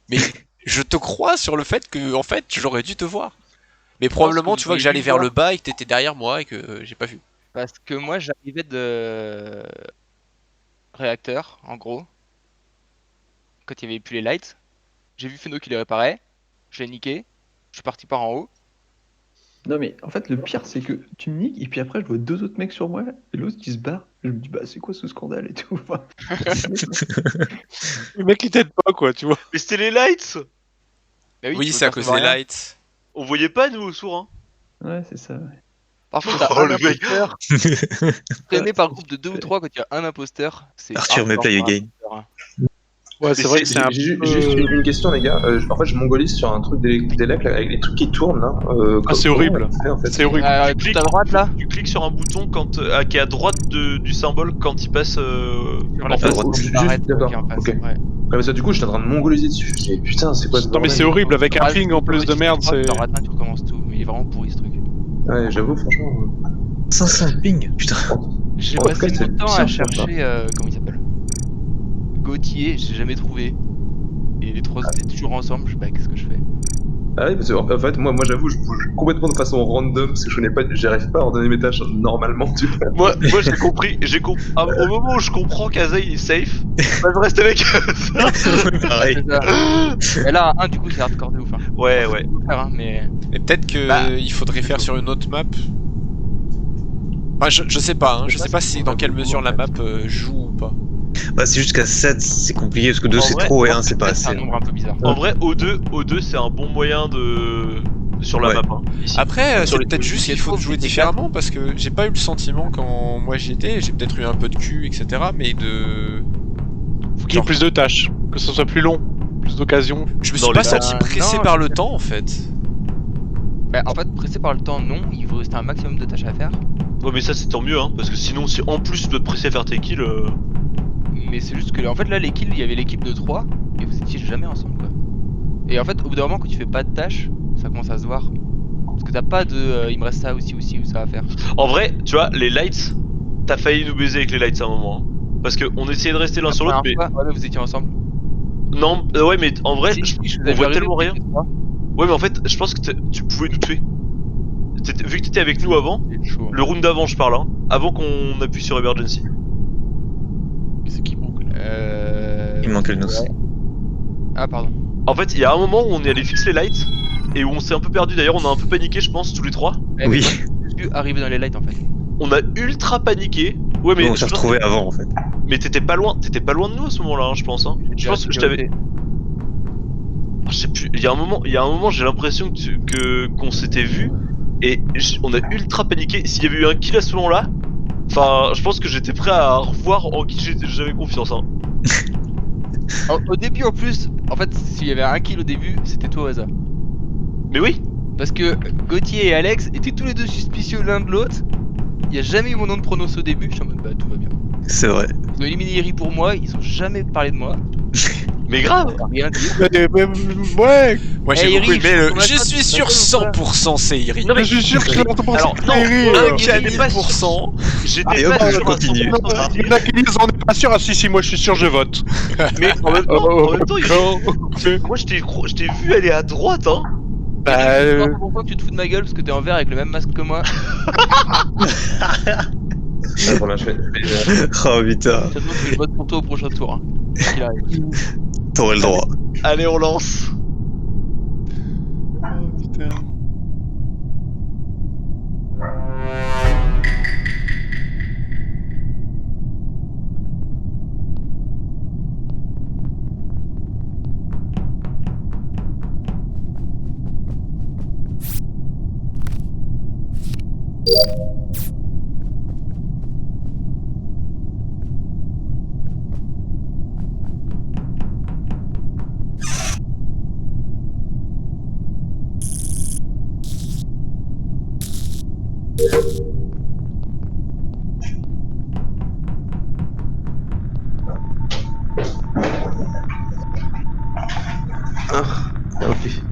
Mais je te crois sur le fait que en fait j'aurais dû te voir. Mais probablement que tu vois vous que j'allais avez vers dû le bas et que t'étais derrière moi et que j'ai pas vu. Parce que moi j'arrivais de réacteur en gros. Quand il y avait plus les lights. J'ai vu Feno qui les réparait. Je l'ai niqué. Je suis parti par en haut. Non mais en fait le pire c'est que tu me niques et puis après je vois deux autres mecs sur moi et l'autre qui se barre. Je me dis bah c'est quoi ce scandale et tout. Enfin, Le mec il t'aide pas quoi, tu vois. Mais c'était les lights. Bah Oui, tu c'est à peux cause des rien. lights. On voyait pas nous au sourd. Hein. ouais c'est ça. Ouais. Par contre, t'as Oh, un le mec. imposteur. Traîné par groupe de 2 ou 3 quand il y a un imposteur. C'est Arthur, mais hardcore play pour un again. imposteur, hein. Ouais, c'est vrai que c'est un J'ai peu... juste une question, les gars. En fait, je mongolise sur un truc d'élect avec les trucs qui tournent là. c'est comment horrible. on fait, en fait C'est horrible. Tu cliques Tout à droite là. Tu cliques sur un bouton quand qui est à droite du symbole quand il passe. Sur la à face, droite. on Juste, arrête, d'accord, qui est en face, ok. ouais. Ouais, parce que du coup, j'étais en train de mongoliser dessus. Je me dis, putain, c'est quoi ce Non mais bordel c'est horrible, avec un Ouais, ping en plus de merde, c'est... T'en rates un, tu recommences tout. Mais il est vraiment pourri ce truc. Ouais, j'avoue, franchement. 500 ping, putain. J'ai En tout passé cas, c'est mon temps bien à fait, chercher, comment il s'appelle Gauthier, j'ai jamais trouvé. Et les trois étaient toujours ensemble, je sais pas qu'est-ce que je fais. Ah oui, parce que en fait, moi j'avoue, je bouge complètement de façon random parce que j'arrive pas à ordonner mes tâches normalement, tu vois. Moi j'ai compris. Au moment où je comprends qu'Aza il est safe, bah, je reste avec Asa. Pareil. C'est ça. Et là, un du coup, c'est hardcore de ouf. Hein. Ouais, ouais. Faut le faire, hein, mais. Et peut-être que Bah. il faudrait faire sur une autre map. Enfin, je sais pas, hein, je sais pas si dans quelle mesure la map joue ou pas. Bah, c'est jusqu'à 7, c'est compliqué parce que 2 En c'est vrai, trop et 1 c'est pas C'est assez. un nombre un peu bizarre. En vrai, O2 c'est un bon moyen de. Sur la Ouais. map, hein, ici. Après, Sur c'est les peut-être trucs. juste qu'il qu'il faut faut, jouer c'était différemment parce que j'ai pas eu le sentiment quand moi j'y étais, j'ai peut-être eu un peu de cul, etc. Mais Faut qu'il y ait plus de tâches, que ce soit plus long, plus d'occasions. je me Dans suis pas les- senti pressé non, par le temps en fait. Bah, en fait, pressé par le temps, non. Il vous restait un maximum de tâches à faire. Ouais, mais ça c'est tant mieux, hein, parce que sinon, si en plus tu dois te presser à faire tes kills. Mais c'est juste que, en fait, là, les kills, il y avait l'équipe de 3 et vous étiez jamais ensemble, quoi. Et en fait, au bout d'un moment, quand tu fais pas de tâches, ça commence à se voir. Parce que t'as pas de il me reste ça aussi ou ça à faire. En vrai, tu vois, les lights, t'as failli nous baiser avec les lights à un moment. Hein. Parce qu'on essayait de rester l'un sur l'autre, mais. Ouais, mais vous étiez ensemble. Non, ouais, mais en vrai, Si, je vous on ai voit vu tellement arriver, rien. vous étiez trois. Ouais, mais en fait, je pense que tu pouvais nous tuer. Vu que t'étais avec nous avant, C'est chaud. le round d'avant, je parle, hein, avant qu'on appuie sur Emergency. Qu'est-ce qui manque là? Il manquait le nos. ouais. Ah, pardon. En fait, il y a un moment où on est allé fixer les lights et où on s'est un peu perdu. D'ailleurs, on a un peu paniqué, je pense, tous les trois. Eh, Oui. mais moi, j'ai vu arriver dans les lights en fait. On a ultra paniqué. Ouais, mais on s'est je pense retrouvés avant en fait. mais t'étais pas loin de nous à ce moment-là, hein, je pense. Hein. Je pense que je t'avais. Ah, je sais plus. Il y a un moment, j'ai l'impression qu'on s'était vu et on a ultra paniqué. S'il y avait eu un kill à ce moment-là, enfin, je pense que j'étais prêt à revoir en qui j'avais confiance. Hein. Au début en plus, en fait, s'il y avait un kill au début, c'était toi au hasard. Mais oui. Parce que Gauthier et Alex étaient tous les deux suspicieux l'un de l'autre. Il y a jamais eu mon nom de pronos au début. Je suis en mode bah tout va bien. C'est vrai. Ils ont éliminé Eri pour moi, ils ont jamais parlé de moi. Mais grave. Rien dit. Ouais! Moi j'ai Eh, beaucoup Iri, aimé le. on a Je pas- suis on a sûr pas le 100% c'est Iri. Non, mais Je suis sûr que c'est l'entreprise. Alors, non, Un j'étais K pas 1000%. J'étais Allez, hop, pas on sûr à continue. 100% que Il y en a qui disent on n'est pas sûr. Ah si, moi je suis sûr, je vote. Mais en même temps, Ok. moi je t'ai vu aller à droite, hein. Bah, Je sais pas pourquoi tu te fous de ma gueule parce que t'es en vert avec le même masque que moi. Voilà, je fais. Oh putain, De toute façon, je vote pour toi au prochain tour. Hein. Quoi qu'il arrive. t'aurais le droit. Allez, on lance. putain. Ok.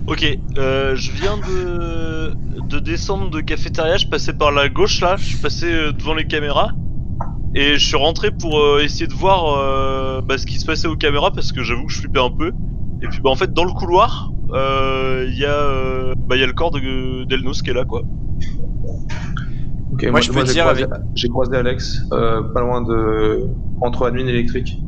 Ok, je viens de descendre de cafétéria, je passais par la gauche là, je suis passé devant les caméras et je suis rentré pour essayer de voir ce qui se passait aux caméras parce que j'avoue que je flippais un peu. Et puis en fait dans le couloir, il y a le corps d'Elnos qui est là quoi. Ok, Moi, je peux dire j'ai croisé Alex pas loin entre admin et électrique.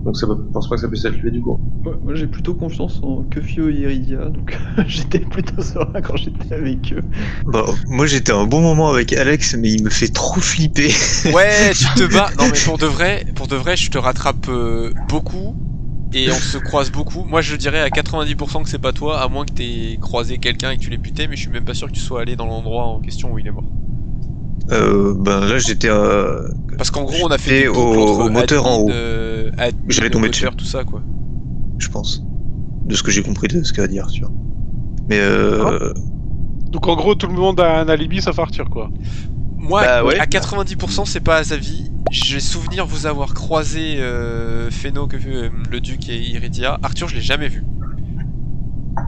Donc je pense pas que ça puisse être lui du coup. Moi j'ai plutôt confiance en Kefio et Iridia, donc j'étais plutôt serein quand j'étais avec eux. Bon, moi j'étais un bon moment avec Alex, mais il me fait trop flipper. Ouais, tu te bats. Non, mais pour de vrai, je te rattrape beaucoup et on se croise beaucoup. Moi, je dirais à 90% que c'est pas toi, à moins que t'aies croisé quelqu'un et que tu l'aies buté, mais je suis même pas sûr que tu sois allé dans l'endroit en question où il est mort. Là j'étais Parce qu'en gros, on a fait des j'étais boucles entre au moteur en haut, admin, J'allais tomber moteur, dessus. tout ça, quoi. je pense. De ce que j'ai compris de ce qu'a dit Arthur. Mais Donc en gros, tout le monde a un alibi sauf Arthur, quoi. Moi, Bah ouais. à 90%, c'est pas Azavi. J'ai souvenir vous avoir croisé Feno, le Duc et Iridia. Arthur, je l'ai jamais vu.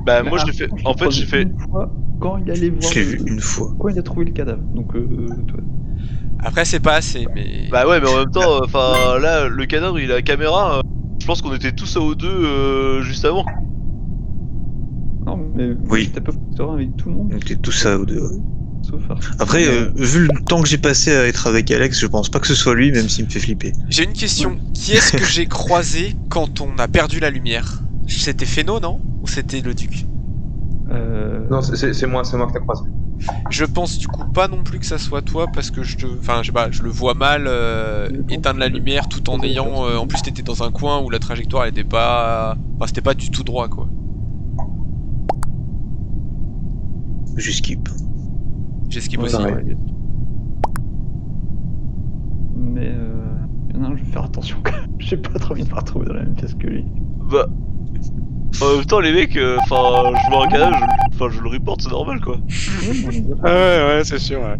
Bah moi je l'ai fait. En fait j'ai fait. Une fois quand il allait voir. je l'ai vu une fois. Quand il a trouvé le cadavre. Donc, toi. Après, c'est pas assez, mais. Bah ouais mais en même temps, enfin là le cadavre il a la caméra. Je pense qu'on était tous à O2 juste avant. Non, mais Oui. j'étais pas serein avec tout le monde. On était tous ça aux deux. Sauf Arthur. Après, vu le temps que j'ai passé à être avec Alex, je pense pas que ce soit lui, même s'il me fait flipper. J'ai une question. Qui est-ce que j'ai croisé quand on a perdu la lumière? C'était Feno, non? Ou c'était le Duc? Non, c'est moi que t'as croisé. Je pense du coup pas non plus que ça soit toi parce que je sais pas, je le vois mal éteindre la lumière tout en ayant. En plus, t'étais dans un coin où la trajectoire elle était pas. Enfin, c'était pas du tout droit quoi. Je skip. J'ai skip Ouais, aussi. pareil. Mais non, je vais faire attention quand même. J'ai pas trop envie de me retrouver dans la même pièce que lui. Bah. En même temps les mecs, enfin je vois un cadavre, je le reporte, c'est normal quoi. Ah ouais, c'est sûr, ouais.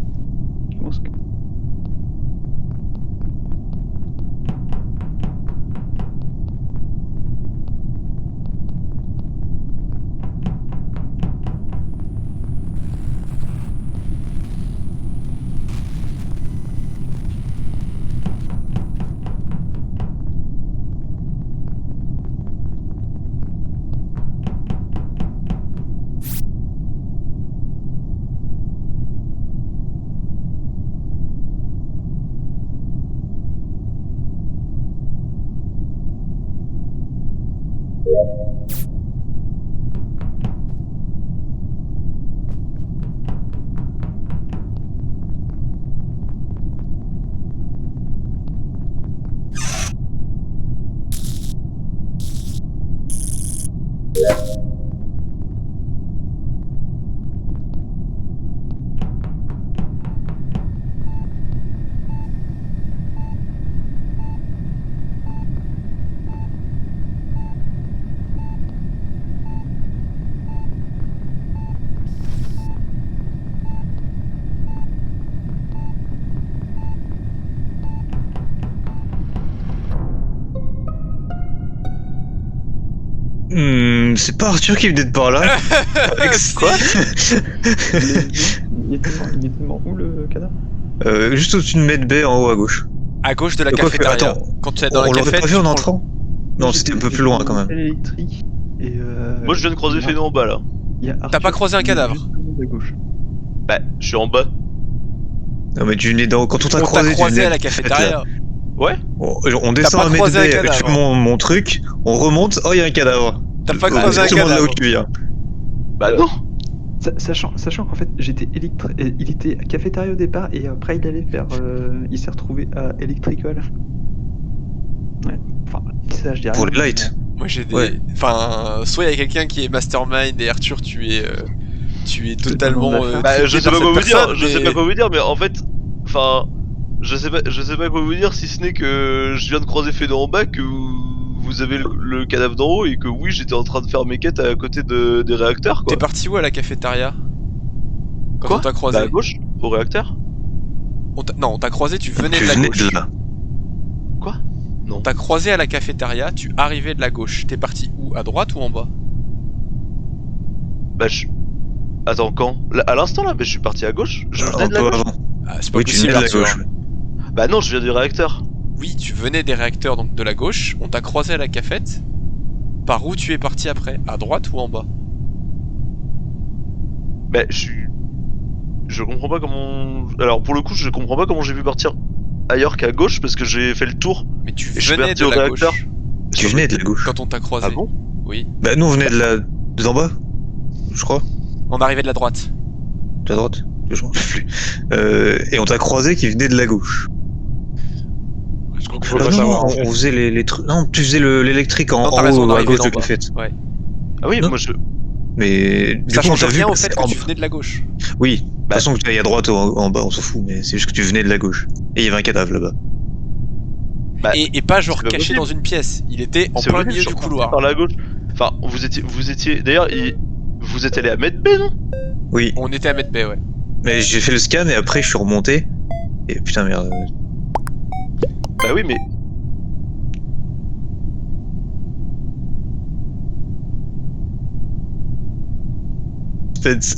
Je pense que... C'est pas Arthur qui venait de par là. Alex, quoi il était mort où le cadavre? Juste au-dessus de Medbay en haut à gauche. À gauche de la Quoi que, cafétéria. attends, Quand tu es dans la on l'aurait café, pas vu en entrant? Non, c'était un peu plus loin quand même. Électrique. Et Moi je viens de croiser Feno en bas là. T'as pas croisé un cadavre? À gauche. Bah je suis en bas. Non, mais tu venais quand on t'a On t'a croisé, tu croisé venais à la de- cafétéria. Ouais. On descend pas à croisé un Medbay avec cadavre. mon truc, on remonte, oh il y a un cadavre. T'as pas croisé un Exactement de là cadavre. où tu viens. Bah non. Sachant qu'en fait il était à cafétéria au départ et après il allait faire il s'est retrouvé à Electrical. Ouais. Enfin ça je dirais. Pour les lights. Moi j'ai des. Ouais. Enfin, soit il y a quelqu'un qui est mastermind et Arthur tu es totalement. Bah je triqué sais par pas quoi cette vous dire, personne, je sais mais- pas quoi vous dire, mais en fait, enfin, je sais pas quoi vous dire si ce n'est que je viens de croiser Feno en bas, que vous avez le cadavre d'en haut et que oui j'étais en train de faire mes quêtes à côté des réacteurs quoi. T'es parti où à la cafétéria? Quand Quoi on t'a croisé? Bah à gauche, au réacteur. Non, on t'a croisé, tu venais Tu de la venais gauche. de là. Quoi? Non. On t'a croisé à la cafétéria, tu arrivais de la gauche. T'es parti où? À droite ou en bas? Bah je... Attends, quand là, à l'instant là, bah, je suis parti à gauche. Je venais Un de la peu gauche. avant. Ah, c'est pas Oui, tu possible, venais de la Arthur. gauche. Bah non, je viens du réacteur. Oui, tu venais des réacteurs donc de la gauche, on t'a croisé à la cafette. Par où tu es parti après? À droite ou en bas? Bah je comprends pas comment... Alors pour le coup, je comprends pas comment j'ai pu partir ailleurs qu'à gauche parce que j'ai fait le tour. Mais tu Et je suis venais parti de au la réacteur. gauche Tu venais de la gauche. quand on t'a croisé. Ah bon? Oui. Bah, nous, on venait de d'en bas, je crois. On arrivait de la droite. De la droite. Je m'en rappelle plus. Et on t'a croisé qui venait de la gauche. Je crois que je Ah veux pas non, savoir. en on fait. faisait les trucs. Non, tu faisais l'électrique Non, en t'as raison, on haut à arrivait gauche d'en de bas. Cafette. Ouais. Ah oui, Non. moi je... Mais du Ça coup, on change t'a rien vu au fait passer en que tu bas. venais de la gauche. Oui, de toute façon, que tu ailles à droite ou en bas, on s'en fout, mais c'est juste que tu venais de la gauche. Et il y avait un cadavre là-bas. Bah, Et pas genre c'est pas caché possible. dans une pièce. Il était en C'est plein possible, milieu je suis du reparti couloir. par la gauche. Enfin, vous étiez... D'ailleurs, vous êtes allé à Med B, non? Oui, On était à Med Bay, ouais. mais j'ai fait le scan et après je suis remonté. Et putain, merde. Bah oui, mais... Feds.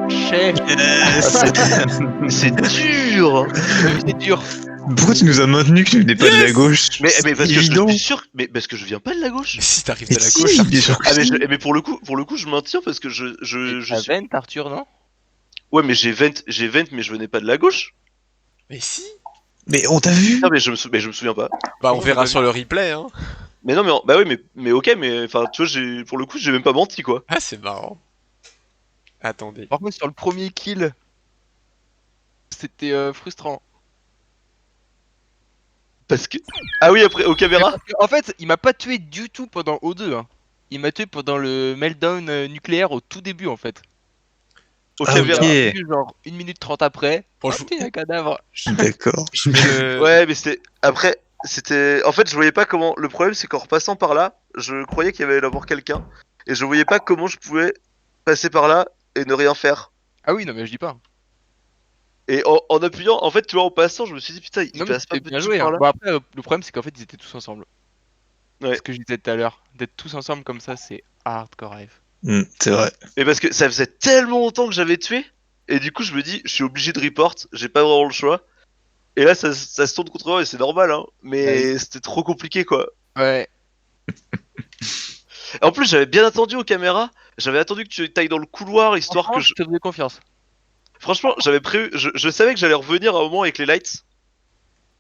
Chef, C'est dur. c'est dur. Pourquoi tu nous as maintenu que tu venais pas de la gauche? Mais C'est parce que je évident. suis sûr... Mais parce que je viens pas de la gauche. Mais si t'arrives Mais de la si, gauche, bien sûr que Ah mais, si. mais pour le coup, je maintiens parce que je T'as suis... 20, Arthur, non? Ouais, mais j'ai 20, mais je venais pas de la gauche. Mais si. Mais on t'a vu. Non, mais je me souviens pas. Bah on Comment verra j'ai sur le replay, hein. Mais non, mais bah oui, mais ok, mais enfin, tu vois, pour le coup, j'ai même pas menti quoi. Ah, c'est marrant. Attendez. Par contre, sur le premier kill, c'était frustrant. Parce que... Ah oui, après, aux caméras. Parce que, en fait, il m'a pas tué du tout pendant O2. Hein. Il m'a tué pendant le meltdown nucléaire au tout début, en fait. Aux Ah, caméras. ok. Genre 1 minute 30 après. Bon, Oh, je vous- putain, un cadavre. D'accord. Je mets le... Ouais, mais c'était... Après, c'était... En fait, je voyais pas comment... Le problème, c'est qu'en repassant par là, je croyais qu'il y avait d'abord quelqu'un. Et je voyais pas comment je pouvais passer par là et ne rien faire. Ah oui, non, mais je dis pas. Et en appuyant, en fait, tu vois, en passant, je me suis dit, putain, il Non, mais passe pas c'était bien tout joué. par Hein. là. Bon, après, le problème, c'est qu'en fait, ils étaient tous ensemble. Ouais. Ce que je disais tout à l'heure. D'être tous ensemble comme ça, c'est hardcore life. C'est vrai. Mais parce que ça faisait tellement longtemps que j'avais tué. Et du coup, je me dis, je suis obligé de report, j'ai pas vraiment le choix. Et là, ça se tourne contre moi et c'est normal, hein. Mais c'était trop compliqué, quoi. Ouais. En plus, j'avais bien attendu aux caméras. J'avais attendu que tu ailles dans le couloir, histoire Franchement, que je te faisais confiance. Franchement, j'avais prévu... Je savais que j'allais revenir à un moment avec les lights.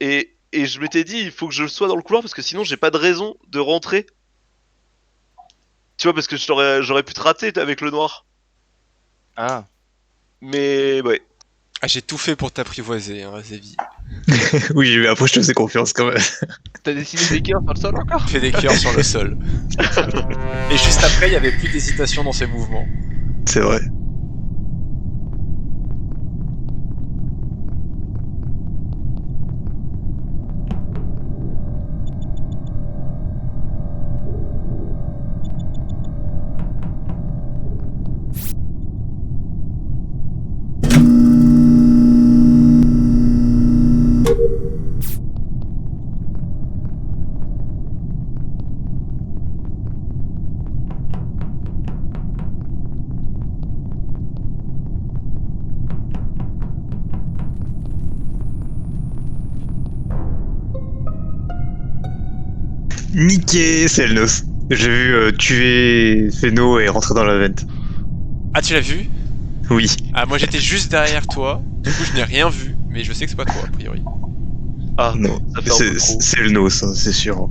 Et je m'étais dit, il faut que je sois dans le couloir parce que sinon, j'ai pas de raison de rentrer. Tu vois, parce que j'aurais pu te rater avec le noir. Ah. Mais ouais. Ah, j'ai tout fait pour t'apprivoiser, hein, Zévi. Oui, mais après je te faisais confiance quand même. T'as dessiné des cœurs sur le sol encore? Fais des cœurs sur le sol. Et juste après, il y avait plus d'hésitation dans ses mouvements. C'est vrai. Niqué, c'est Elnos. J'ai vu tuer Feno et rentrer dans la vente. Ah, tu l'as vu? Oui. Ah, moi j'étais juste derrière toi. Du coup, je n'ai rien vu, mais je sais que c'est pas toi, a priori. Ah, Non, ça fait un peu trop. c'est Elnos, hein, c'est sûr.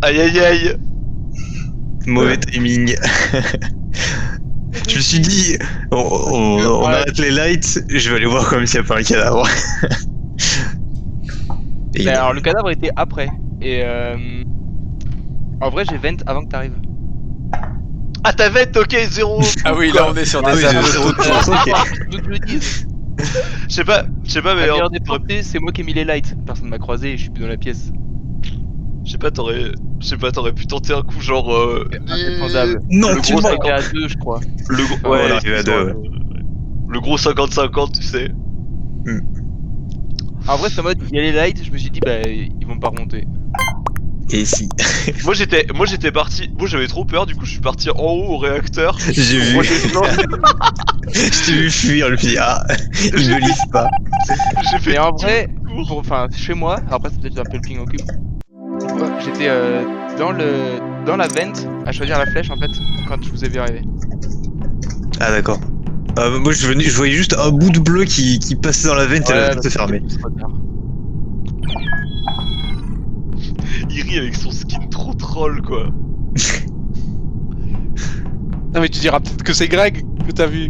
Aïe aïe aïe. Mauvais timing. Je me suis dit, on arrête les lights, je vais aller voir comme s'il n'y a pas un cadavre. Et Mais alors, le cadavre était après. Et en vrai, j'ai vent avant que t'arrives. Ah, ta vête, ok, 0. Ah oui, là on est sur Ah des oui, armes. zéro de chance, ok. Donc je le dis. Je sais pas, La mais meilleure des portées, c'est moi qui ai mis les lights. Personne m'a croisé et je suis plus dans la pièce. t'aurais pu tenter un coup genre. Indéfendable. Non, Le tu gros, m'as c'était à 2, je crois. Le gros, Enfin, voilà, il est à deux, ouais. le gros 50-50, tu sais. En vrai, c'est en mode, il y a les lights, je me suis dit, bah, ils vont pas remonter. Et si. Moi j'étais parti. Moi j'avais trop peur, du coup je suis parti en haut au réacteur. J'ai vu. Redescendre. Je t'ai vu fuir, je me suis dit, ah, il me livre pas. J'ai fait Mais en tout vrai, le tour. enfin, chez moi, après, c'est peut-être un peu le ping occupe. J'étais dans la vente à choisir la flèche en fait, quand je vous ai vu arriver. Ah, d'accord. Moi, je voyais juste un bout de bleu qui passait dans la veine et la veine se fermait. Il rit avec son skin trop troll quoi. Non mais tu diras peut-être que c'est Greg que t'as vu.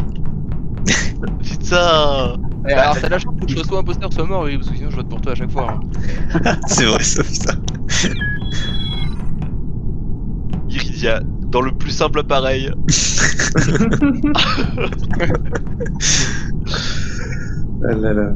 Putain. Alors, t'as la chance que je sois soit imposteur, soit mort, oui, parce que sinon je vote pour toi à chaque fois. Hein. C'est vrai, ça, putain. Iridia, dans le plus simple appareil. Ah là là.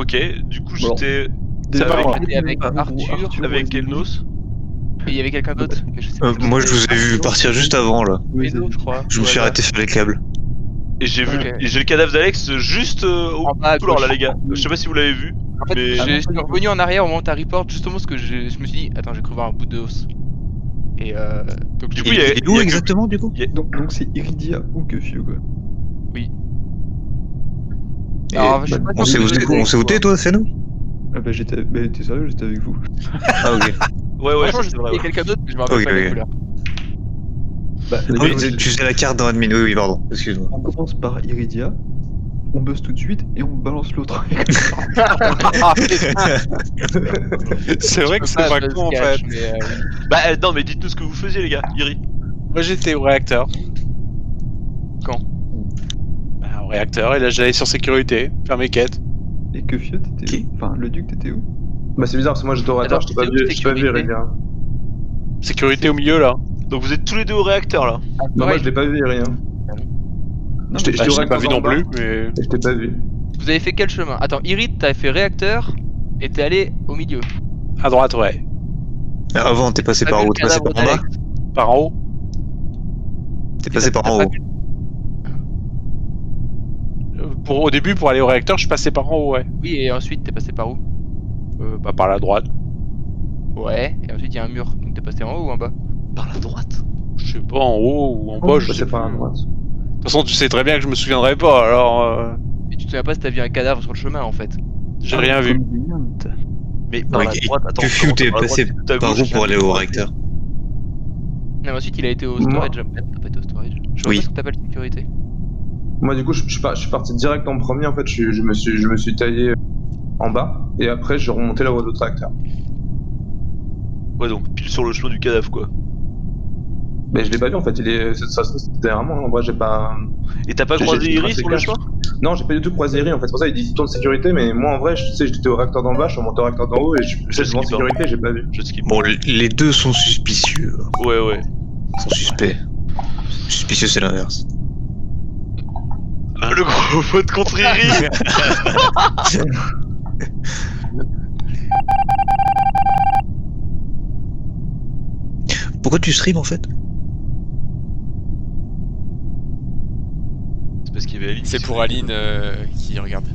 Ok, du coup Bon. j'étais Déjà, avec- on va J'étais avec dire, Arthur, avec vas-y. Elnos. et il y avait quelqu'un d'autre, mais je sais pas. Moi, je vous ai vu partir juste avant, là. Oui, Pedro, je crois. Je me suis arrêté sur les câbles. Et j'ai vu Ok. et j'ai le cadavre d'Alex juste En bas à couloir gauche. là les gars. Je sais pas si vous l'avez vu. En fait, Mais- je suis revenu en arrière au moment où t'as report, justement parce que je me suis dit, attends, j'ai cru voir un bout de os. Et donc Du du coup, coup, il y a- Il est où exactement, du coup? Donc c'est Iridia ou Guffio quoi. alors, je suis pas On sûr s'est que- outé, toi, c'est nous? Ah bah j'étais. Bah t'es sérieux, j'étais avec vous. Ah, ok. Ouais Franchement, ça, je c'est sais vrai. qu'il y a Ouais. quelqu'un d'autre, mais je me rappelle Ok, pas des ok. couleurs. Bah, Ah oui, tu faisais la carte dans admin. Oui, pardon, excuse-moi. on commence par Iridia, on buzz tout de suite et on balance l'autre. Ah, C'est vrai que c'est pas con en fait. Mais, oui. Bah non mais dites-nous ce que vous faisiez les gars, Iri. Moi j'étais au réacteur. Quand? Bah, au réacteur et là j'allais sur sécurité, faire mes quêtes. Et Guffio, t'étais où? Enfin, le duc, t'étais où? Bah c'est bizarre parce que moi j'étais au réacteur, Alors, je t'ai pas c'était vu, où, je t'ai pas vu sécurité Iridia. Sécurité au milieu là. Donc vous êtes tous les deux au réacteur là. Non, moi je l'ai pas vu Iridia. Non, Je t'ai mais- Bah, au je l'ai pas réacteur vu d'en non bas, plus, mais. et je t'ai pas vu. Vous avez fait quel chemin? Attends, Irid, t'as fait réacteur et t'es allé au milieu. À droite, ouais. Avant, t'es passé T'as par vu où? le T'es passé cadavre par en bas? d'Alex? Par en haut. T'es passé par T'as en pas haut. vu- Au début, pour aller au réacteur, je suis passé par en haut, ouais. Oui, et ensuite t'es passé par où? Bah, par la droite. Ouais, et ensuite il y a un mur, donc t'es passé en haut ou en bas? Par la droite. Je sais pas, en haut ou en bas, je Bah, sais c'est pas pas. à droite. De toute façon, tu sais très bien que je me souviendrai pas, alors. Et tu te souviens pas si t'as vu un cadavre sur le chemin en fait? J'ai rien vu. Mais par Ouais, la droite, attends. Guffio, comment t'es par la passé droite, t'as par gauche, où pour aller au réacteur? Non, mais ensuite il a été au Moi- storage. T'as pas été au storage. Je vois Oui. pas ce que t'appelles sécurité. Moi du coup je suis parti direct en premier en fait, je me suis taillé en bas et après j'ai remonté là où l'autre réacteur. Ouais donc pile sur le chemin du cadavre quoi. Mais je l'ai pas vu en fait, ça c'était derrière moi, en vrai j'ai pas. Et t'as pas J'ai- croisé j'ai Iri tracé sur le cash. chemin? Non, j'ai pas du tout croisé Iri en fait, c'est pour ça il dit tour de sécurité, mais moi en vrai, tu sais, j'étais au réacteur d'en bas, je suis remonté au réacteur d'en haut et je suis Je devant skip, hein. sécurité, j'ai pas vu. Je skip. Bon, les deux sont suspicieux. Ouais ouais. Ils sont suspects. Suspicieux, c'est l'inverse. Le gros vote contre Iri. Pourquoi tu stream en fait? C'est parce qu'il y avait Aline. C'est pour Aline qui regarde.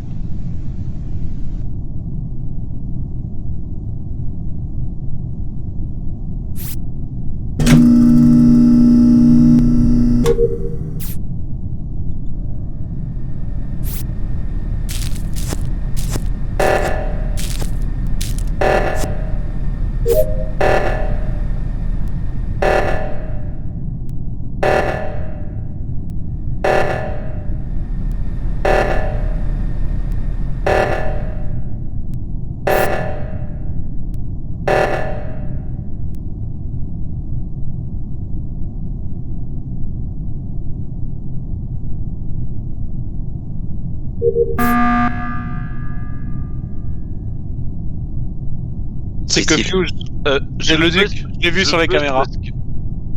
C'est Est-il confused. J'ai le Duc, je l'ai vu sur les caméras.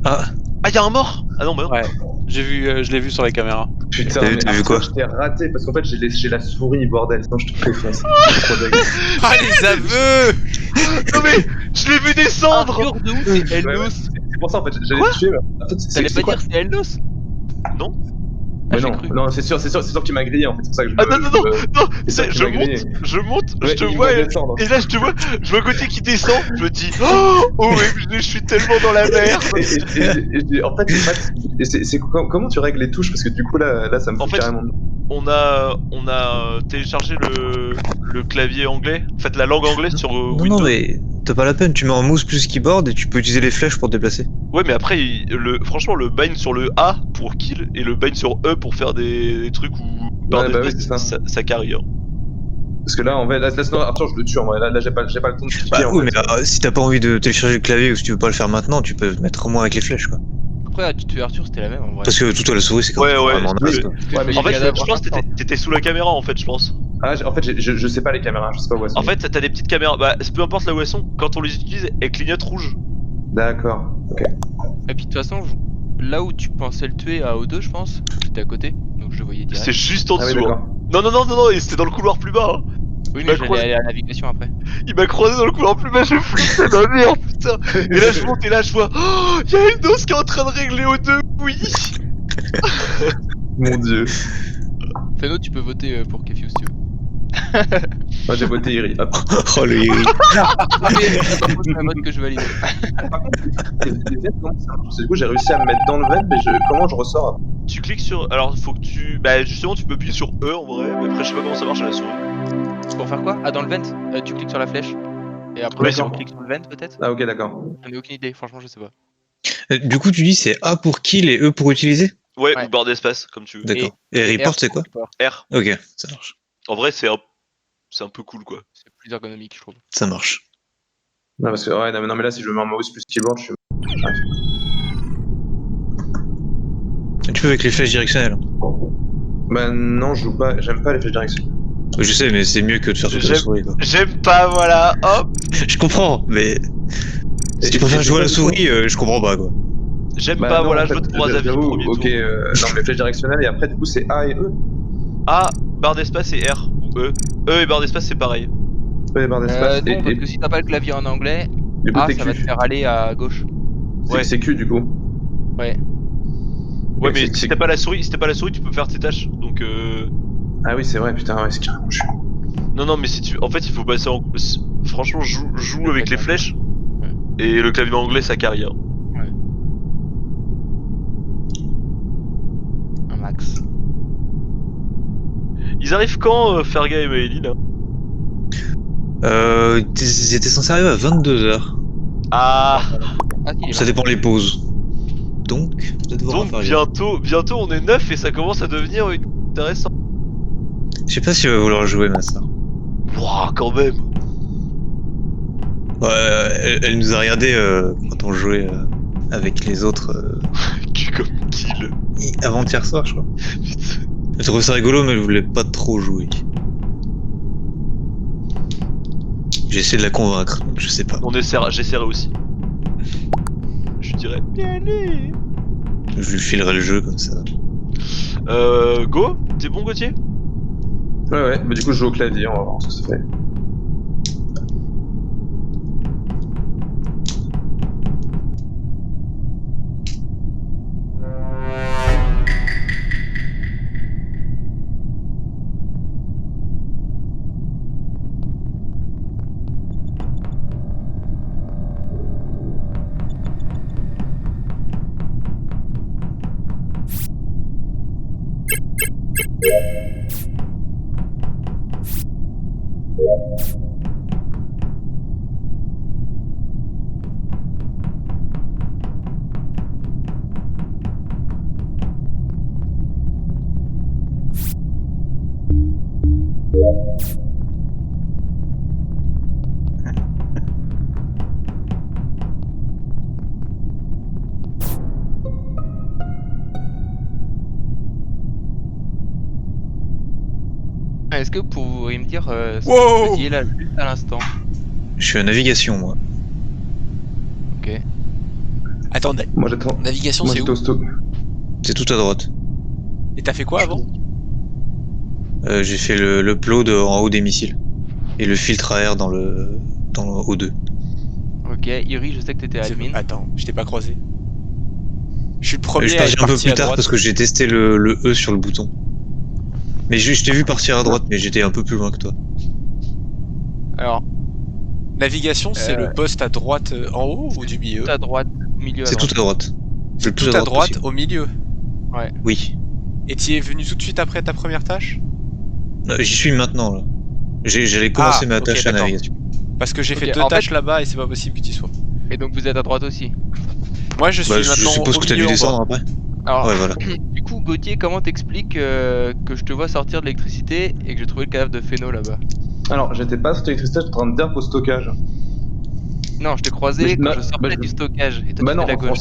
Ah, Ah, y'a un mort. Ah non, bah non. Ouais, je l'ai vu sur les caméras. Putain, T'as vu- mais t'as vu Arthur, quoi je t'ai raté parce qu'en fait j'ai la souris, bordel, sinon je te défonce. Trop dingue. Ah, les aveux! Non mais, je l'ai vu descendre. Arthur de où c'est Ouais, Elnos? C'est pour ça en fait, j'allais Quoi te tuer, mais en fait, T'allais pas quoi dire c'est Elnos? Non. Mais j'ai non, cru. non, c'est sûr que tu m'as grillé en fait, c'est pour ça que je Ah me- non, non, non, non, C'est ça c'est, que tu je m'as grillé. monte, Ouais, je te il me vois, voit descendre. et là je vois Gauthier qui descend, je me dis, oh, OMG, je suis tellement dans la merde. En fait, comment tu règles les touches parce que du coup là ça me En fout fait, carrément. on a téléchargé le clavier anglais, en fait la langue anglaise sur non, Windows. non, mais t'as pas la peine, tu mets en mouse plus keyboard et tu peux utiliser les flèches pour te déplacer. Ouais, mais après, franchement, le bind sur le A pour kill et le bind sur E pour faire des trucs où par Ouais, bah oui, d'espèce, c'est ça. ça carry. Hein. Parce que là en fait, non, Arthur, je le tue en vrai. Là j'ai pas le temps de cliquer Bah en oui, fait. mais si t'as pas envie de télécharger le clavier ou si tu veux pas le faire maintenant, tu peux mettre au moins avec les flèches, quoi. Après, tu tuer Arthur, c'était la même en vrai. Parce que tout à la souris, c'est quand Ouais, même ouais, vraiment oui. naze, quoi. Ouais, mais En fait, cadavre. je pense que t'étais sous la caméra, en fait, je pense. en fait, je sais pas les caméras, je sais pas où elles sont. En fait, t'as des petites caméras, bah, peu importe là où elles sont, quand on les utilise, elles clignotent rouge. D'accord. Ok. Et puis de toute façon, là où tu pensais le tuer à O2, je pense, j'étais à côté, donc je le voyais direct. C'est juste en Ah oui, dessous. d'accord. Hein. Non, et c'était dans le couloir plus bas. Hein. Oui, il mais m'a j'allais croisé. aller à la navigation après. Il m'a croisé dans le couloir plus bas, je flipais ma mère, putain. Et là, je monte et là, je vois, oh, y'a une dose qui est en train de régler O2, oui. Mon dieu. Feno, tu peux voter pour Kefius si tu veux. Moi j'ai voté Iri. Hop. Oh le Iri. C'est un vote que je valide. Les vents, comment ça marche Parce que du coup j'ai réussi à me mettre dans le vent, mais comment je ressors Tu cliques sur. Alors, faut que tu. Bah, justement, tu peux appuyer sur E en vrai, mais après, je sais pas comment ça marche à la souris. Pour faire quoi? Ah, dans le vent, tu cliques sur la flèche. Et après, Ouais, tu c'est cliques sur le vent peut-être? Ah ok, d'accord. J'en ai aucune idée, franchement, je sais pas. Du coup, tu dis c'est A pour kill et E pour utiliser? Ouais, Ouais. ou barre d'espace, comme tu veux. D'accord. Et report, c'est quoi? R. Ok, ça marche. En vrai, c'est un peu cool, quoi. C'est plus ergonomique, je trouve. Ça marche. Non, parce que ouais, non, mais là si je mets en mouse plus keyboard, je suis. Tu peux avec les flèches directionnelles. Bah non, je joue pas, j'aime pas les flèches direction. Je sais, mais c'est mieux que de faire toute la souris, quoi. J'aime pas, voilà, hop. Je comprends, mais si tu préfères jouer à la souris, je comprends pas, quoi. J'aime Bah pas, non, voilà, en je fait, vote pour Azavi j'avoue, premier ok, tour. non, mais flèches directionnelles et après du coup c'est A et E. A, barre d'espace et R, ou E. E et barre d'espace, c'est pareil. E barre d'espace Non, parce que si t'as pas le clavier en anglais, du coup A, t'es ça va te Q. faire aller à gauche. Ouais. C'est Q du coup. Ouais. Ouais, Ok, mais c'est- si t'as pas la souris, tu peux faire tes tâches. Donc Ah oui, c'est vrai, putain, ouais, c'est carrément chiant. non, mais si tu, en fait, il faut passer en. Franchement, joue avec les flèches. Et le clavier anglais, ça carry. Hein. Un max. Ils arrivent quand, Ferga et Maëlie, là? Ils étaient censés arriver à 22h. Ah. Ah, si, il est Ça là. dépend les pauses. Donc, peut-être voir Donc bientôt on est 9 et ça commence à devenir intéressant. Je sais pas si va vouloir jouer, ma soeur. Wouah, quand même. Ouais, elle nous a regardé quand on jouait avec les autres Cul comme kill. avant-hier soir, je crois. Putain. Elle trouvait ça rigolo, mais elle voulait pas trop jouer. J'ai essayé de la convaincre, donc je sais pas. J'essaierai aussi. Je dirais. Allez. Je lui filerai le jeu comme ça. Go. T'es bon, Gauthier? Ouais, bah du coup je joue au clavier, on va voir ce que ça fait. Est-ce que vous pourriez me dire ce Wow. que vous faisiez là juste à l'instant? Je suis en navigation, moi. Ok. Attends, Moi j'étais navigation moi, c'est j'étais où? au stock. C'est tout à droite. Et t'as fait quoi avant? J'ai fait le upload en haut des missiles. Et le filtre à air dans le O2. Ok, Iri, je sais que t'étais admin. Attends, je t'ai pas croisé. Je suis le premier Je suis à parti être un peu parti plus à tard droite. parce que j'ai testé le E sur le bouton. Mais je t'ai vu partir à droite, mais j'étais un peu plus loin que toi. Alors, Navigation, c'est le poste à droite en haut ou du milieu? tout à droite, milieu à C'est droite. tout à droite. Le plus Tout à droite possible. au milieu. Ouais. Oui. Et t'y es venu tout de suite après ta première tâche? J'y suis maintenant, là. J'allais commencer ma ok, tâche à d'accord. navigation. Parce que j'ai Ok, fait 2 en tâches fait- là-bas et c'est pas possible que tu y sois. Et donc vous êtes à droite aussi. Moi je suis Bah, je maintenant suppose au que t'as milieu dû en bas. descendre après. Alors, Ouais, voilà. du coup, Gauthier, comment t'expliques que je te vois sortir de l'électricité et que j'ai trouvé le cadavre de Phéno là-bas? Alors, j'étais pas sur l'électricité, j'étais en train de dire pour le stockage. Non, je t'ai Mais croisé je- quand bah- je sortais bah, je- du stockage et toi Bah tu non, étais à on gauche.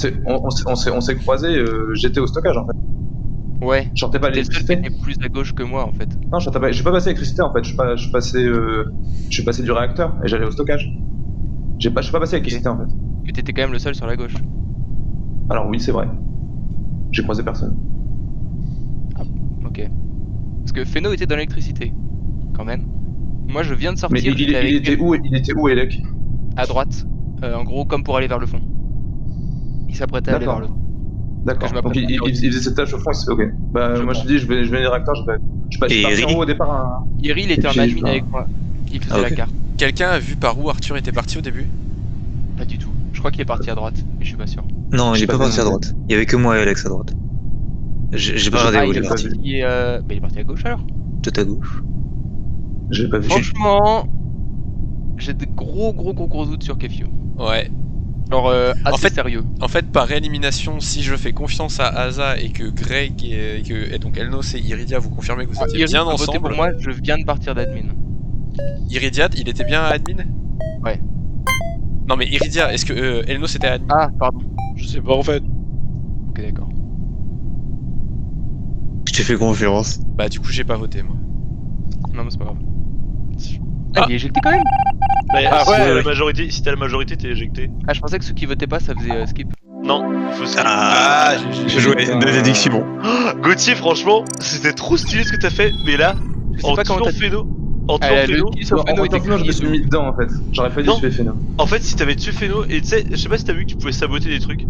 s'est croisés, j'étais au stockage en fait. Ouais. Je sortais pas à T'es le seul qui l'électricité. était plus à gauche que moi en fait. Non, je suis pas passé à l'électricité en fait, je suis passé du réacteur et j'allais au stockage. Je suis pas passé à l'électricité en fait. Mais t'étais quand même le seul sur la gauche. Alors oui, c'est vrai. J'ai croisé personne. Ok. Parce que Phéno était dans l'électricité. Quand même. Moi je viens de Mais sortir, j'étais avec il était où, Elec? à droite. En gros, comme pour aller vers le fond. Il s'apprêtait à aller vers D'accord. le fond. D'accord. je Donc m'apprête à faire aussi. il faisait cette tâche au fond, ok. Bah Je moi je pense. dis, je vais les réacteurs, je suis Et parti Eri en haut au départ. Hein. Iri, il était Et en puis, admin bah- avec moi. Il faisait Ah, ok. la carte. Quelqu'un a vu par où Arthur était parti au début? Pas du tout. Je crois qu'il est parti à droite, mais je suis pas sûr. Non, Je il sais est pas pas parti à bien. droite. Il y avait que moi et Alex à droite. J'ai pas Ah, regardé où il il est est parti. pas vu. Bah, il est parti à gauche alors. Tout à gauche. J'ai pas vu. Franchement, j'ai de gros doutes sur Kefio. Ouais. Genre assez fait- sérieux. En fait, par élimination, si je fais confiance à Asa et que Greg et donc Elnos et Iridia vous confirmez que vous étiez Iri bien a voté ensemble. pour moi, je viens de partir d'admin. Iridia, il était bien admin? Ouais. Non mais Iridia, est-ce que Elnos était admin? Ah, pardon. Je sais pas en fait. Ok, d'accord. Je t'ai fait confiance. Bah du coup j'ai pas voté moi. Non, mais c'est pas grave. Ah, il est éjecté quand même. Bah, Ah si ouais, t'as ouais. la majorité, si t'as la majorité, t'es éjecté. Ah, je pensais que ceux qui votaient pas, ça faisait skip. Non, il faut skip. Ah, j'ai joué. putain. Bénédiction. Gauthier, franchement, c'était trop stylé ce que t'as fait, mais là, Je sais en pas comment tuant t'as... Phéno, en tuant Le Phéno, kill sur En Phéno était fait, non, je me suis mis dedans en fait. J'aurais pas dû Non. tuer Phéno. en fait, si t'avais tué Phéno, et tu sais, je sais pas si t'as vu que tu pouvais saboter des trucs.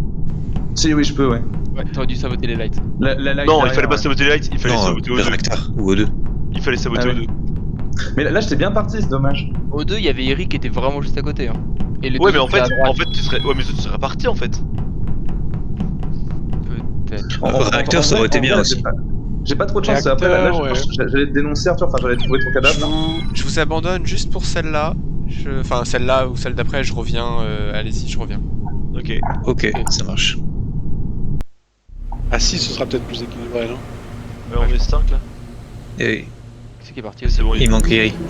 Si, oui, je peux, ouais. Ouais, t'aurais dû saboter les lights. La light Non, il derrière, fallait pas ouais. saboter les lights, il fallait Non, saboter le O2. réacteur. Ou O2. Il fallait saboter Ah ouais. O2. Mais là, j'étais bien parti, c'est dommage. Au 2, il y avait Eric qui était vraiment juste à côté. Hein. Et les Ouais, deux mais en autres fait, étaient à droite, tu serais, ouais, mais toi, tu serais parti en fait. peut-être. Le réacteur, ça aurait été bien aussi. J'ai pas trop de chance. Après, là, Réacteur, ouais. j'allais te dénoncer Arthur, enfin, j'allais trouver ton cadavre. Je vous abandonne juste pour celle-là. Enfin celle-là ou celle d'après, je reviens. Allez-y, je reviens. Ok. Ok, ça marche. Ah si, ce sera peut-être plus équilibré, non? On est 5 là. Et C'est qui est parti C'est aussi. bon, il manque Eri.